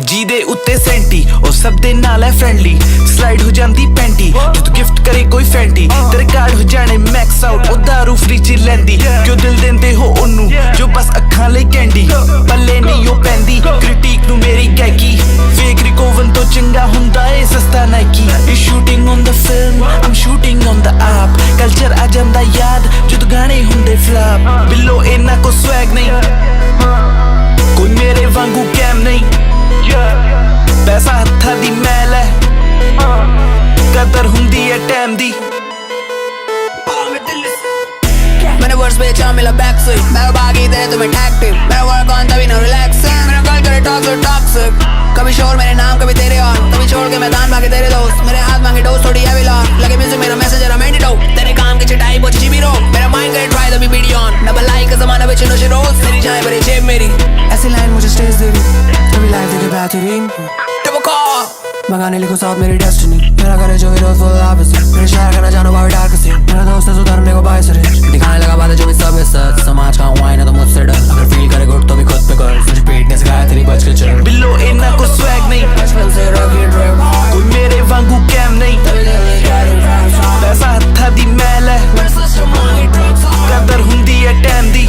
जी दे उत्ते सेंटी, ओ सब दे नाल है फ्रेंडली। स्लाइड हो जांदी पैंटी, जो तू गिफ्ट करे कोई फैंटी। तेरे कार्ड हो जाने मैक्स आउट, ओ दारू फ्री च लैंदी। क्यों दिल देंदे हो ओनू, जो बस अखां लई कैंडी। पल्ले नहीं ओ पैंदी, क्रिटिक नू मेरी गैकी। फेक रिकोवन तो चंगा हुंदा ए सस्ता Nike. Is shooting on the film, I am shooting on the app. Culture आ जांदा याद, जो तू गाने हुंदे फ्लॉप। बिल्लो इन्ना को स्वैग नहीं, कोई मेरे वांगू कैम नहीं। पैसा हत्था दी मैल है, कदर हुंदी है टाइम दी। मैंने वर्ड्स बेचा मिला बैक से। मैं बागी दे तुम्हें टैक्टिव, मेरा वर्क ऑन तभी ना रिलैक्सिंग। मेरा कल करे टॉक्सिक, कभी शोर मेरे नाम कभी तेरे और। कभी छोड़ के मैदान भागे तेरे दोस्त, मेरे हाथ मांगे डोज थोड़ी हैवी लॉक। लगे म्यूजिक मेरा मैसेज जरा एंटीडोट, तेरे काम की चटाई पहुंची जीबी रो। मेरा माइंड करे ट्राई द बी वीडियो ऑन, डबल लाइक का जमाना बेचे नशे रोज। मेरी जान भरी जेब मेरी, ऐसी लाइन मुझे स्टेज दे रही। कभी लाइफ देखे बेहतरीन मंगाने लिखो साथ मेरी डेस्टिनी। मेरा करे जो हीरो फुल ऑपोजिट, मेरे शहर का ना जानो बाहर डार्क सीन। मेरा दोस्त है सुधरने को बाय सरे, दिखाने लगा बातें जो भी सब है सच। समाज का हुआ है ना तो मुझसे डर, अगर फील करे गुड तो भी खुद पे कर। मुझे पेट ने सिखाया तेरी बच के चल। बिल्लो इन्ना को स्वैग नहीं, बचपन से रॉकी ड्रिप, कोई मेरे वांगू कैम नहीं। पैसा हत्था दी मैल है, कदर हुंदी है टाइम दी।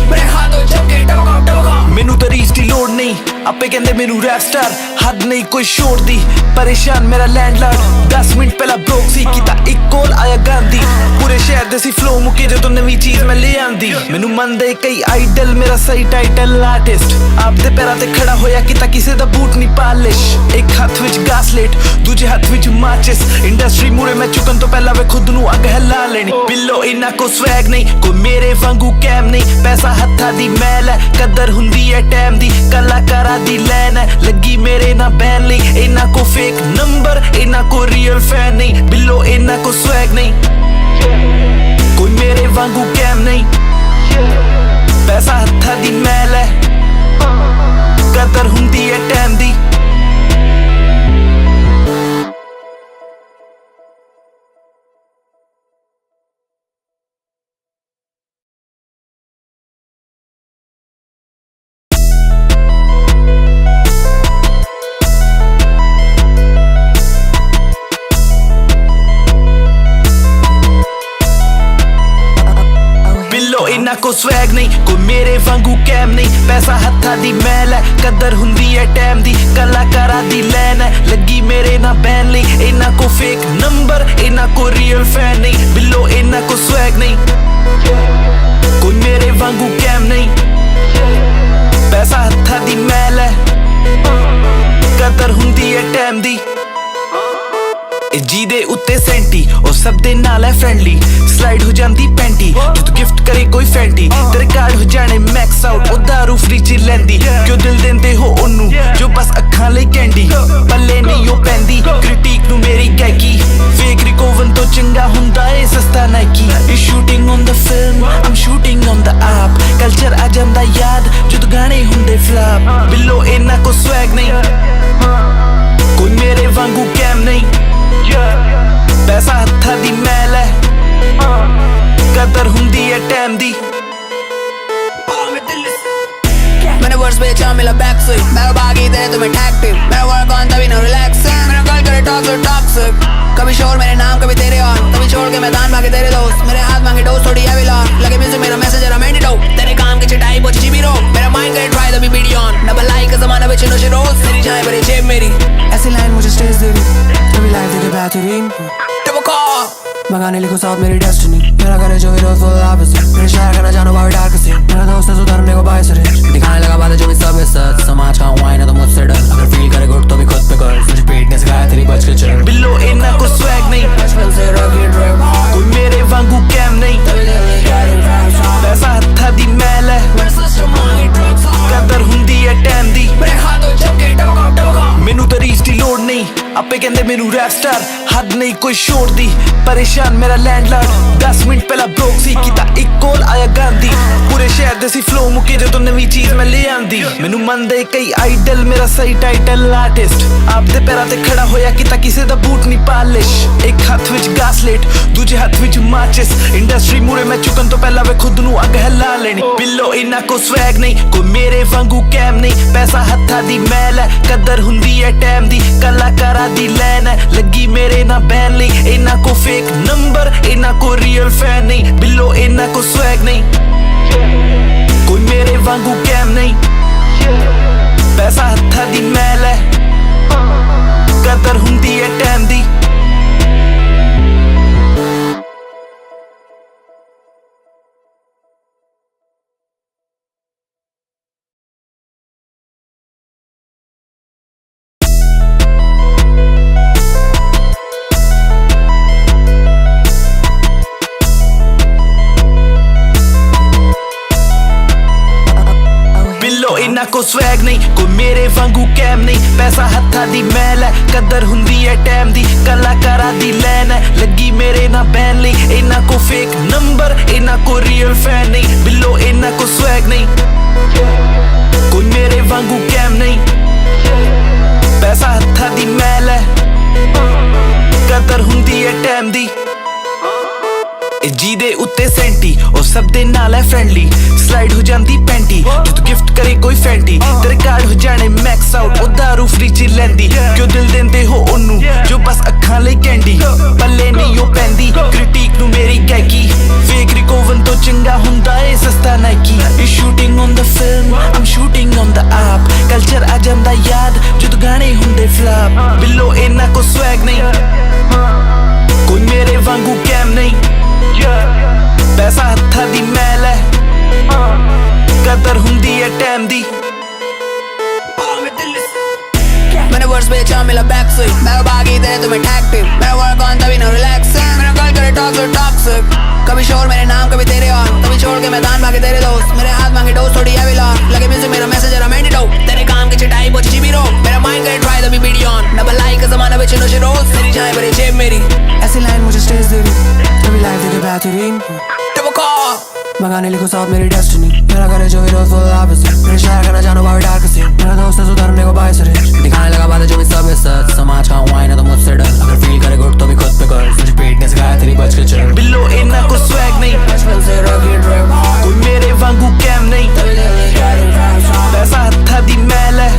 मैनू तो रीच दी लोड़ नहीं, आपे कहंदे मैनू रैप स्टार। हद नहीं कोई शोर दी, परेशान मेरा लैंडलॉर्ड। 10 मिनट पहला ब्रोक सी कीता, एक कॉल आया गांधी। पूरे शहर दे सी फ्लो मुके जो तो नवी चीज मैं ले आंदी। मैनू मनदे कई आइडल, मेरा सही टाइटल आर्टिस्ट। आपदे पैरां ते खड़ा होया कीता, किसे दा बूट नहीं पालिश। एक हाथ विच गासलेट, दूजे हाथ विच माचिस। इंडस्ट्री मूरे मैं चुकन तो पहला वे खुद नू अग हिला लेनी। बिल्लो इन्ना को स्वैग नहीं, कोई मेरे वांगू कैम नहीं। पैसा हत्था दी मैल है, कदर हुंदी है टाइम दी। कलाकारा दी लैन है, लगी मेरे ना बैन ली। इन्ना को फेक नंबर, इन्ना को रियल फैन नहीं। बिल्लो इन्ना को स्वैग नहीं, कोई मेरे वांगू कैम नहीं। पैसा हत्था दी मैल है, कदर हुंदी है टाइम दी। इन्ना को स्वैग नहीं, कोई मेरे वांगू कैम नहीं। पैसा हत्था दी मैल है, कदर हुंदी है टाइम दी। कलाकारा दी लैन है, लगी मेरे ना बैन नहीं। इन्ना को फेक नंबर, इन्ना को रियल फैन नहीं। बिल्लो इन्ना को स्वैग नहीं, कोई मेरे वांगू कैम नहीं। पैसा हत्था दी मैल है, कदर हुंदी है टाइम दी। जी दे उत्ते सेंटी, ओ सब दे नाल है फ्रेंडली। स्लाइड हो जांदी पैंटी, जो तू गिफ्ट करे कोई फैंटी। तेरे कार्ड हो जाने मैक्स आउट, ओ दारू फ्री च लैंदी। क्यों दिल देंदे हो ओनू, जो बस अखां लई कैंडी। पल्ले नहीं ओ पैंदी, क्रिटिक नू मेरी गैकी। फेक रिकोवन तो चंगा हुंदा ए सस्ता Nike. Is shooting on the film, I am shooting on the app. Culture आ जांदा याद, जो तू गाने हुंदे फ्लॉप। बिल्लो इन्ना को स्वैग नहीं, कोई मेरे वांगू कैम नहीं। पैसा हत्था दी मैल है, कदर हुंदी है टाइम दी। मैंने वर्ड्स बेचा मिला बैक से। मैं बागी दे तुम्हें टैक्टिव, मेरा वर्क ऑन तभी ना रिलैक्सिंग। मेरा कल करे टॉक्सिक, कभी शोर मेरे नाम कभी तेरे और। कभी छोड़ के मैदान भागे तेरे दोस्त, मेरे हाथ मांगे डोज थोड़ी हैवी लॉक। लगे म्यूजिक मेरा मैसेज जरा एंटीडोट, तेरे काम की चटाई पहुंची जीबी रो। मेरा माइंड करे ट्राई द बी वीडियो ऑन, डबल लाइक का जमाना बेचे नशे रोज। मेरी जान भरी जेब मेरी, ऐसी लाइन मुझे स्टेज दे रही। कभी लाइफ देखे बेहतरीन मंगाने लिखो साथ मेरी डेस्टिनी। मेरा करे जो हीरो फुल ऑपोजिट, मेरे शहर का ना जानो बाहर डार्क सीन। मेरा दोस्त है सुधरने को बाय सरे, दिखाने लगा बातें जो भी सब है सच। समाज का हुआ है ना तो मुझसे डर, अगर फील करे गुड तो भी खुद पे कर। मुझे पेट ने सिखाया तेरी बच के चल। बिल्लो इन्ना को स्वैग नहीं, बचपन से रॉकी ड्रिप, कोई मेरे वांगू कैम नहीं। पैसा हत्था दी मैल है, कदर हुंदी है टाइम दी। मैनू तो रीच दी लोड़ नहीं, आपे कहंदे मैनू रैप स्टार। हद नहीं कोई शोर दी परेशान मेरा लैंडलॉर्ड 10 मिनट पहला ब्रोक सी कीता एक कॉल आया गांधी पूरे शहर दे सी फ्लो मुके जो नवी चीज मैं ले आंदी मैनू मनदे कई आइडल मेरा सही टाइटल आर्टिस्ट आपदे पैरां ते खड़ा होया कीता किसे दा बूट नहीं पालिश एक हाथ विच गासलेट दूजे हाथ विच माचिस इंडस्ट्री मूरे मैं चुकन तो पहला वे खुद नू अग हिला लेनी बिल्लो इना को स्वैग नहीं कोई मेरे वांगू कैम नहीं पैसा हत्था दी मैल है कदर हुंदी है टाइम दी कलाकारा दी लैन है लगी मेरे ना बैन ली इना को फेक नंबर इना को रियल फैन नहीं बिल्लो इना को स्वैग नहीं कोई मेरे वांगू कैम नहीं पैसा हत्था दी मैल है कदर हुंदी है टाइम दी इना को स्वैग नहीं कोई मेरे वांगू कैम नहीं पैसा हत्था दी मैल है कदर हुंदी है टाइम दी कलाकारा दी लैन है लगी मेरे ना बैन ली इना को फेक नंबर इना को रियल फैन नहीं बिल्लो इना को स्वैग नहीं कोई मेरे वांगू कैम नहीं पैसा हत्था दी मैल है कदर हुंदी है टाइम दी जी दे उत्ते सेंटी और सब दे नाल है फ्रेंडली स्लाइड हो जांदी पैंटी जो तू गिफ्ट करे कोई फैंटी तेरे कार्ड हो जाने मैक्स आउट ओ दारू फ्री च लैंदी क्यों दिल देंदे हो ओनू जो बस अखां लई कैंडी पल्ले नहीं ओ पैंदी क्रिटिक नू मेरी गैकी फेक रिकोवन तो चंगा हुंदा ए सस्ता Nike you shooting on the film I am shooting on the app culture आ जांदा याद जो गाने हुंदे फ्लॉप बिल्लो इना को स्वैग नहीं कोई मेरे वांगू कैम नहीं पैसा हत्था दी मैल है कदर हुंदी है टाइम दी मैंने वर्स बेचा मिला बैक से मैं भागी तेरे तुम्हें टैक्टिव मेरा वर्क ऑन तभी ना रिलैक्सिंग मेरा कल करे टॉक्सिक कभी शोर मेरे नाम कभी तेरे ऑन कभी छोड़ के मैदान भागे तेरे दोस्त मेरे हाथ मांगे डोज थोड़ी हैवी लॉक लगे म्यूजिक मेरा मैसेज जरा मेडिट हो तेरे काम की चिटाई पहुंची जीबी रो मेरा माइंड करे ट्राई द बी वीडियो ऑन डबल लाइक का जमाना बेचे नो रोज तेरी जान भरी जेब मेरी ऐसी लाइन मुझे स्टेज दे रही कभी लाइफ देखे बेहतरीन मंगाने लिखो साथ मेरी डेस्टिनी मेरा करे जो हीरो फुल ऑपोजिट मेरे शहर का ना जानो बाहर डार्क सीन मेरा दोस्त है सुधरने को बाय सरे दिखाने लगा बातें जो भी सब है सच समाज का हुआ है ना तो मुझसे डर अगर फील करे गुड तो भी खुद पे कर मुझे पेट ने सिखाया तेरी बच के चल बिल्लो इना को स्वैग नहीं बचपन से रॉकी ड्रिप कोई मेरे वांगू कैम नहीं पैसा हत्था दी मैल है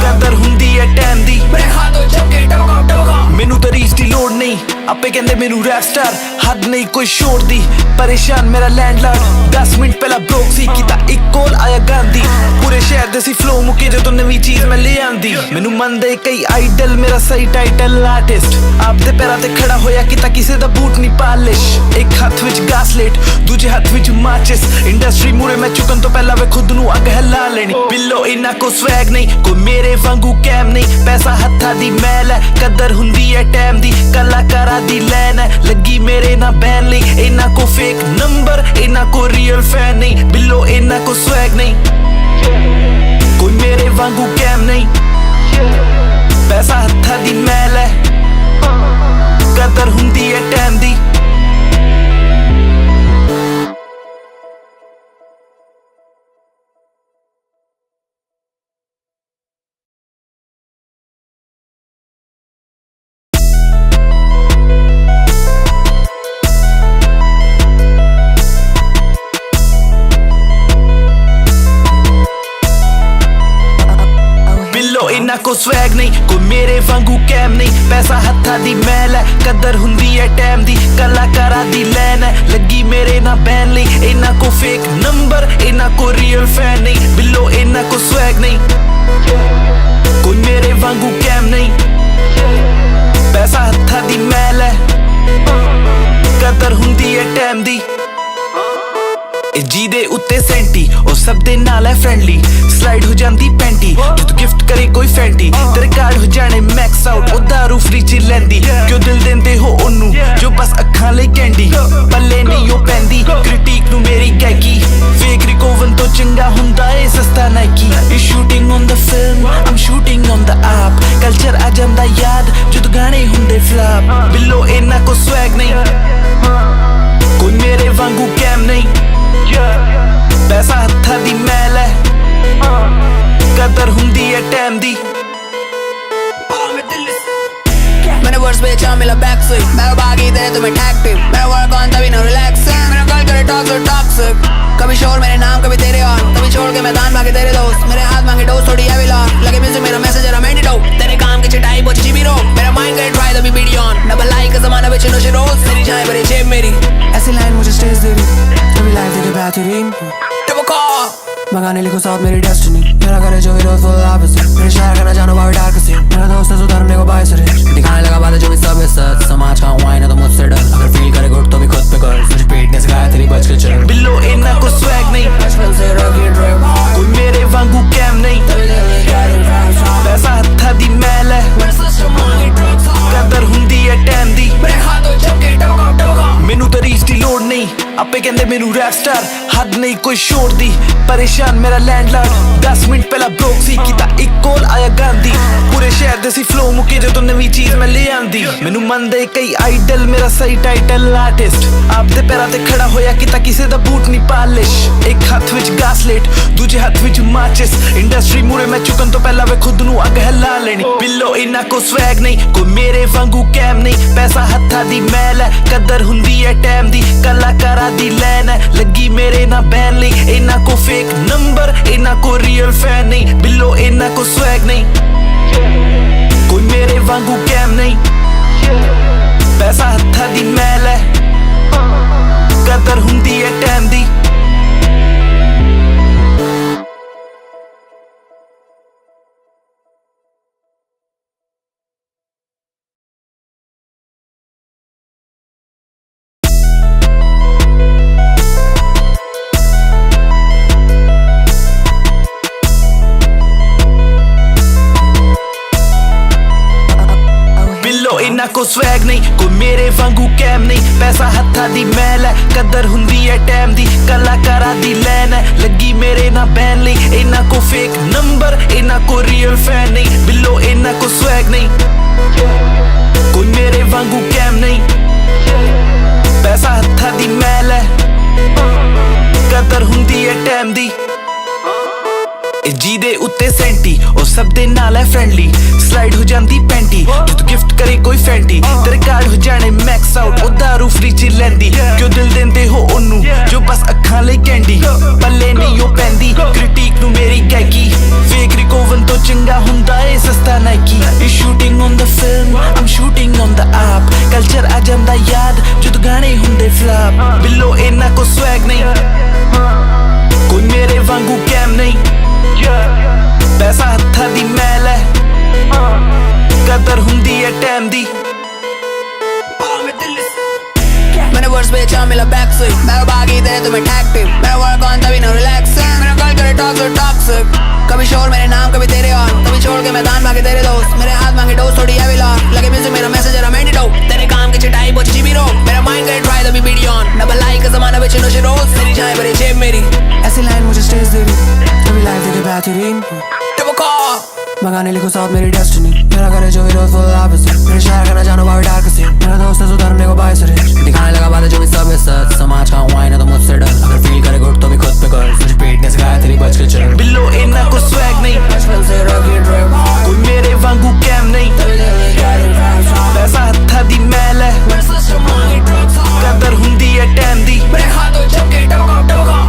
कदर हुंदी है टाइम दी मेरे हाथों चमके टमका मैनू तो रीच दी लोड़ नहीं आपे कहंदे मैनू रैप स्टार हद नहीं कोई शोर दी परेशान मेरा लैंडलॉर्ड 10 मिनट पहला ब्रोक सी कीता एक कॉल आया गांधी पूरे शहर दे सी फ्लो मुके जो नवी चीज मैं ले आंदी मैनू मनदे कई आइडल मेरा सही टाइटल आर्टिस्ट आपदे पैरां ते खड़ा होया कीता किसे दा बूट नहीं पालिश एक हाथ विच गासलेट दूजे हाथ विच माचिस इंडस्ट्री मूरे मैं चुकन तो पहला वे खुद नू अग हिला लेनी बिल्लो इना को स्वैग नहीं कोई मेरे वांगू कैम नहीं पैसा हत्था दी मैल है कदर हुंदी है टाइम दी कलाकारा दी लैन है लगी मेरे ना बैन ली इना को फेक नंबर इना को रियल फैन नहीं बिल्लो इना को स्वैग नहीं कोई मेरे वांगू कैम नहीं पैसा हत्था दी मैल है कदर हुंदी है टाइम दी इना को स्वैग नहीं कोई मेरे वांगू कैम नहीं पैसा हत्था दी मैल है कदर हुंदी है टाइम दी कलाकारा दी लैन है लगी मेरे ना बैन ली इना को फेक नंबर इना को रियल फैन नहीं बिल्लो इना को स्वैग नहीं कोई मेरे वांगू कैम नहीं पैसा हत्था दी मैल है कदर हुंदी है टाइम दी जी दे उत्ते सेंटी और सब दे नाल है फ्रेंडली स्लाइड हो जांदी पैंटी जो तू गिफ्ट करे कोई फैंटी तेरे कार्ड हो जाने मैक्स आउट ओ दारू फ्री च लैंदी क्यों दिल देंदे हो ओनू जो बस अखां लई कैंडी पल्ले नहीं ओ पैंदी क्रिटिक नू मेरी गैकी फेक रिकोवन तो चंगा हुंदा ए सस्ता Nike you shooting on the film I am shooting on the app culture आ जांदा याद जो गाने तुम्हें टैक्टिव मेरा वर्क ऑन तभी ना रिलैक्सिंग मेरा कल करे टॉक्सिक कभी शोर मेरे नाम कभी तेरे ऑन कभी छोड़ के मैदान भागे तेरे दोस्त मेरे हाथ मांगे डोज थोड़ी हैवी लॉक लगे म्यूजिक मेरा मैसेज जरा मेडिट हो तेरे काम की चिटाई पहुंची जीबी रो मेरा माइंड करे ट्राई तभी वीडियो ऑन डबल लाइक का जमाना बेचे नो रोज तेरी जाए भरे जेब मेरी ऐसी लाइन मुझे स्टेज दे रही कभी लाइफ देखे बेहतरीन मंगाने लिखो साथ मेरी डेस्टिनी मेरा करे जो हीरो फुल ऑपोजिट मेरे शहर का ना जानो बाहर डार्क सीन मेरा दोस्त है सुधरने को बाय सरे दिखाने लगा बातें जो भी सब है सच समाज का हुआ है ना तो मुझसे डर अगर फील करे गुड तो भी खुद पे कर मुझे पेट ने सिखाया तेरी बच के चल बिल्लो इन्ना को स्वैग नहीं बचपन से रॉकी ड्रिप कोई मेरे वांगू कैम नहीं पैसा हत्था दी मैल है कदर हुंदी है टैम दी मैनू तो रीच दी लोड़ नहीं आपे कहंदे मैनू रैप स्टार हद नहीं कोई शोर दी परेशान मेरा लैंडलॉर्ड 10 मिनट पहला ब्रोक सी कीता एक कॉल आया गांधी पूरे शहर दे सी फ्लो मुके जो नवी चीज मैं ले आंदी मैनू मनदे कई आइडल मेरा सही टाइटल आर्टिस्ट आपदे पैरां ते खड़ा होया कीता किसे दा बूट नहीं पालिश एक हाथ विच गासलेट दूजे हाथ विच माचिस इंडस्ट्री मूरे मैं चुकन तो पहला वे खुद नू अग हिला लेनी बिल्लो इन्ना को स्वैग नहीं कोई मेरे वांगू कैम नहीं पैसा हत्था दी मैल है कदर हुंदी है टैम दी कलाकारा दी लैन है लगी मेरे ना बैन ली इन्ना को फेक नंबर इन्ना को रियल फैन नहीं बिल्लो इन्ना को स्वैग नहीं कोई मेरे वांगू कैम नहीं पैसा हत्था दी मैल है कदर हुंदी है टैम दी इन्ना को स्वैग नहीं कोई मेरे वांगू कैम नहीं पैसा हत्था दी मैल है कदर हुंदी है टैम दी कलाकारा दी लैन है लगी मेरे ना बैन ली इन्ना को फेक नंबर इन्ना को रियल फैन नहीं बिल्लो इन्ना को स्वैग नहीं कोई मेरे वांगू कैम नहीं पैसा हत्था दी मैल है कदर हुंदी है टैम दी जी दे उत्ते सेंटी और सब दे नाल है फ्रेंडली स्लाइड हो जांदी पैंटी जो तू गिफ्ट करे कोई फैंटी तेरे कार्ड हो जाने मैक्स आउट ओ दारू फ्री च लैंदी क्यों दिल देंदे हो ओनू जो बस अखां लई कैंडी पल्ले नहीं ओ पैंदी क्रिटिक नू मेरी गैकी फेक रिकोवन तो चंगा हुंदा ए सस्ता Nike is shooting on the film I am shooting on the app culture आ जांदा याद जो गाने हुंदे फ्लॉप बिल्लो इन्ना को स्वैग नहीं कोई मेरे वांगू कैम नहीं पैसा हत्था दी मैल है कदर हुंदी है टैम दी मैंने वर्स बेचा मिला बैक से मेरा बागी तेरे तुम्हें टैक्टिव मेरा वर्क ऑन तभी ना रिलैक्सिंग मेरा कल करे टॉक्सिक कभी शोर मेरे नाम कभी तेरे ऑन कभी छोड़ के मैदान भागे तेरे दोस्त मेरे हाथ मांगे डोज थोड़ी हैवी लॉक लगे म्यूजिक मेरा मैसेज जरा मेडिट हो तेरे काम की चिटाई पहुंची जीबी रो मेरा माइंड करे ट्राई तभी वीडियो ऑन डबल लाइक का जमाना बेचे नो रोज तेरी जाए भरे जेब मेरी ऐसी लाइन मुझे स्टेज दे रही कभी लाइफ देखे बेहतरीन मंगाने लिखो साथ मेरी डेस्टिनी मेरा करे जो हीरो फुल ऑपोजिट मेरे शहर का ना जानो बाहर डार्क सीन मेरा दोस्त है सुधरने को बाय सरे दिखाने लगा बातें जो भी सब है सच समाज का हुआ है ना तो मुझसे डर अगर फील करे गुड तो भी खुद पे कर मुझे पेट ने सिखाया तेरी बच के चल बिल्लो इन्ना को स्वैग नहीं बचपन से रॉकी ड्रिप कोई मेरे वांगू कैम नहीं पैसा हत्था दी मैल है कदर हुंदी है टैम दी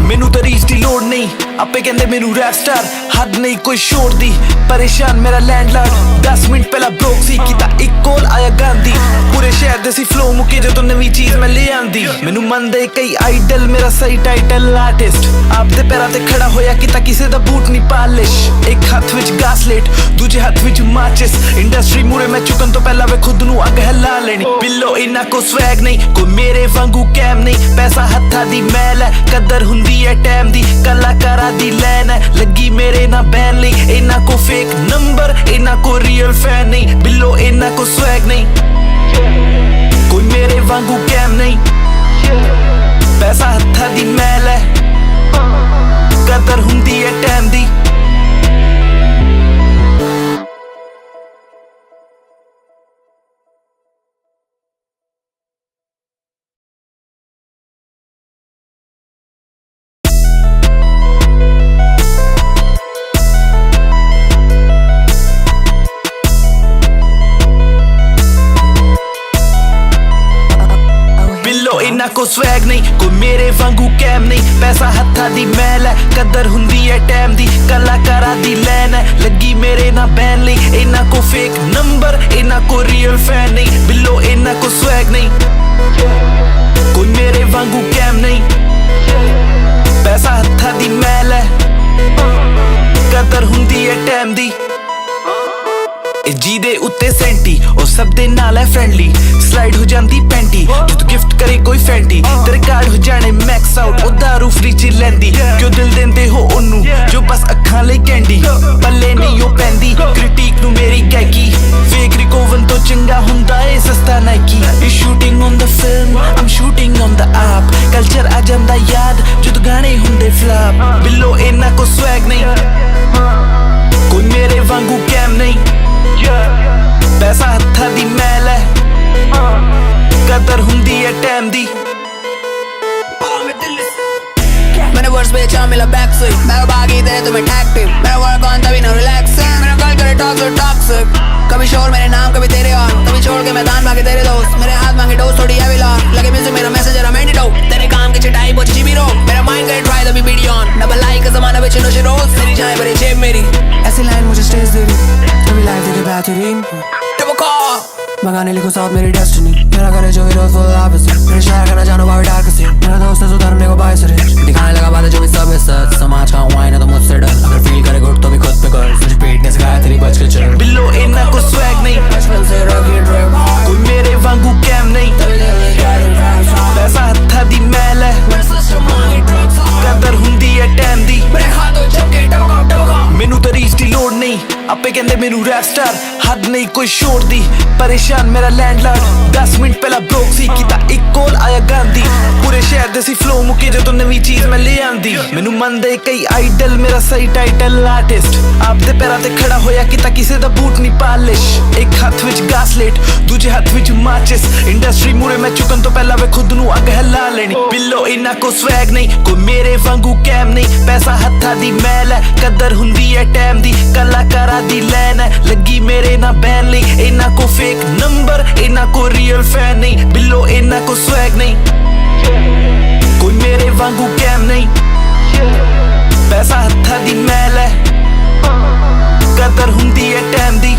मैनू तो रीच दी लोड़ नहीं आपे कहंदे मैनू रैप स्टार हद नहीं कोई शोर दी परेशान मेरा लैंडलॉर्ड 10 मिनट पहला ब्रोक सी कीता एक कॉल आया गांधी पूरे शहर दे सी फ्लो मुके जो नवी चीज मैं ले आंदी मैनू मनदे कई आइडल मेरा सही टाइटल आर्टिस्ट आपदे पैरां ते खड़ा होया कीता किसे दा बूट नहीं पालिश एक हाथ विच गासलेट दूजे हाथ विच माचिस इंडस्ट्री मूरे मैं चुकन तो पहला वे खुद नू अग हिला लेनी बिल्लो इन्ना को स्वैग नहीं कोई मेरे वांगू कैम नहीं पैसा हत्था दी मैल है कदर हुंदी है टैम दी कलाकारा दी लैन है लगी मेरे ना बैन ली इन्ना को फेक नंबर इन्ना को रियल फैन नहीं बिल्लो इन्ना को स्वैग नहीं कोई मेरे वांगू कैम नहीं पैसा हत्था दी मैल है कदर हुंदी है टैम दी ਇੰਨਾ ਕੋ ਸਵੈਗ ਨਹੀਂ, ਕੋਈ ਮੇਰੇ ਵਾਂਗੂ ਕੈਮ ਨਹੀਂ। ਪੈਸਾ ਹੱਥਾਂ ਦੀ ਮੈਲ ਹੈ, ਕਦਰ ਹੁੰਦੀ ਹੈ ਟਾਈਮ ਦੀ। ਕਲਾਕਾਰਾਂ ਦੀ ਲੈਨ ਹੈ, ਲੱਗੀ ਮੇਰੇ ਨਾਲ ਬੈਨ ਲਈ। ਇੰਨਾ ਕੋ ਫੇਕ ਨੰਬਰ, ਇੰਨਾ ਕੋ ਰੀਅਲ ਫੈਨ ਨਹੀਂ। ਬਿੱਲੋ ਇੰਨਾ ਕੋ ਸਵੈਗ ਨਹੀਂ, ਕੋਈ ਮੇਰੇ ਵਾਂਗੂ ਕੈਮ ਨਹੀਂ। ਪੈਸਾ ਹੱਥਾਂ ਦੀ ਮੈਲ ਹੈ, ਕਦਰ ਹੁੰਦੀ ਹੈ ਟਾਈਮ ਦੀ। ਜਿਹਦੇ ਉੱਤੇ ਸੈਂਟੀ ਉਹ ਸਭ ਦੇ ਨਾਲ ਹੈ ਫ੍ਰੈਂਡਲੀ। ਸਲਾਈਡ ਹੋ ਜਾਂਦੀ ਪੈਂਟੀ ਜਦੋਂ ਗਿਫਟ ਕਰੇ ਕੋਈ ਫੈਂਟੀ। ਤੇਰੇ ਕਾਰਡ ਹੋ ਜਾਣੇ ਮੈਕਸ ਆਊਟ, ਉਹ ਦਾਰੂ ਫ੍ਰੀ ਚ ਲੈਂਦੀ। ਕਿਉਂ ਦਿਲ ਦਿੰਦੇ ਹੋ ਉਹਨੂੰ ਜੋ ਬਸ ਅੱਖਾਂ ਲਈ ਕੈਂਡੀ। ਪੱਲੇ ਨਹੀਂ ਉਹ ਪੈਂਦੀ ਕ੍ਰਿਟੀਕ ਨੂੰ ਮੇਰੀ ਗਾਇਕੀ। ਫੇਕ ਰਿਕੋਵਨ ਤੋਂ ਚੰਗਾ ਹੁੰਦਾ ਏ ਸਸਤਾ Nike. You shooting on the film, Aam shooting on the app. Culture ਆ ਜਾਂਦਾ ਯਾਦ ਜਦੋਂ ਗਾਣੇ ਹੁੰਦੇ ਫਲੈਪ। ਬਿੱਲੋ ਇੰਨਾ ਕੋ ਸਵੈਗ ਨਹੀਂ, ਕੋਈ ਮੇਰੇ ਵਾਂਗੂ ਕੈਮ ਨਹੀਂ। ਪੈਸਾ ਹੱਥਾਂ ਦੀ ਮੈਲ ਹੈ, ਕਦਰ ਹੁੰਦੀ ਹੈ ਟਾਈਮ ਦੀ। मैंने वर्स बेचा मिला बैक से। मेरा बागी तेरे तुम्हें टैक्टिव। मेरा वर्क ऑन तभी ना रिलैक्सिंग। मेरा कल करे टॉक्सिक। कभी शोर मेरे नाम कभी तेरे और कभी छोड़ के मैदान भागे तेरे दोस्त। मेरे हाथ मांगे डोज थोड़ी हैवी लॉक। लगे म्यूजिक मेरा मैसेज जरा मेंटेड हो। तेरे काम की चिटाई पहुंची जीबी रो। मेरा माइंड करे ट्राई तभी वीडियो ऑन। डबल लाइक का जमाना बेचे नो रोज। मेरी जान भरी जेब मेरी ऐसी लाइन मुझे स्टेज दे रही। कभी लाइफ देखे बेहतरीन डबल कॉल मंगाने लिखो साथ मेरी डेस्टिनी। मेरा करे जो हीरो फुल ऑपोजिट। मेरे शहर का ना जानो बाबी डार्क सीन। मेरा दोस्त है सुधरने को बाय सरे। दिखाने लगा बातें जो भी सब है सच। समाज का हुआ है ना तो मुझसे डर। अगर फील करे गुड तो भी खुद पे कर। तुझे पेट ने सिखाया तेरी बच के चल। बिल्लो इन्ना को स्वैग नहीं, बचपन से रॉकी ड्रिप। कोई मेरे वांगू कैम नहीं। पैसा हत्था दी मैल है, कदर हुंदी है टाइम दी। मैनू तो रीच दी लोड़ नहीं, आपे कहंदे मैनू रैप स्टार। हद नहीं कोई शोर दी, परेशान मेरा लैंडलॉर्ड। 10 मिनट पहला ब्रोक सी कीता एक कॉल आया गांधी। पूरे शहर दे सी फ्लो मुके जो नवी चीज मैं ले आंदी। मैनू मनदे कई आइडल, मेरा सही टाइटल आर्टिस्ट। आपदे पैरां ते खड़ा होया कीता किसे दा बूट नहीं पालिश। एक हाथ विच गासलेट, दूजे हाथ विच माचिस। इंडस्ट्री मूरे मैं चुकन तो पहला वे खुद नू अग हिला लेनी। बिल्लो इन्ना को स्वैग नहीं, कोई मेरे वांगू कैम नहीं। पैसा हत्था दी मैल है, कदर हुंदी है टाइम दी। कलाकारां दी लैन है, लगी मेरे ना बैन ली। इन्ना को फेक नंबर, इन्ना को रियल फैन नहीं। बिल्लो इन्ना को स्वैग नहीं, कोई मेरे वांगू कैम नहीं। पैसा हत्था दी मैल है, कदर हुंदी है टाइम दी।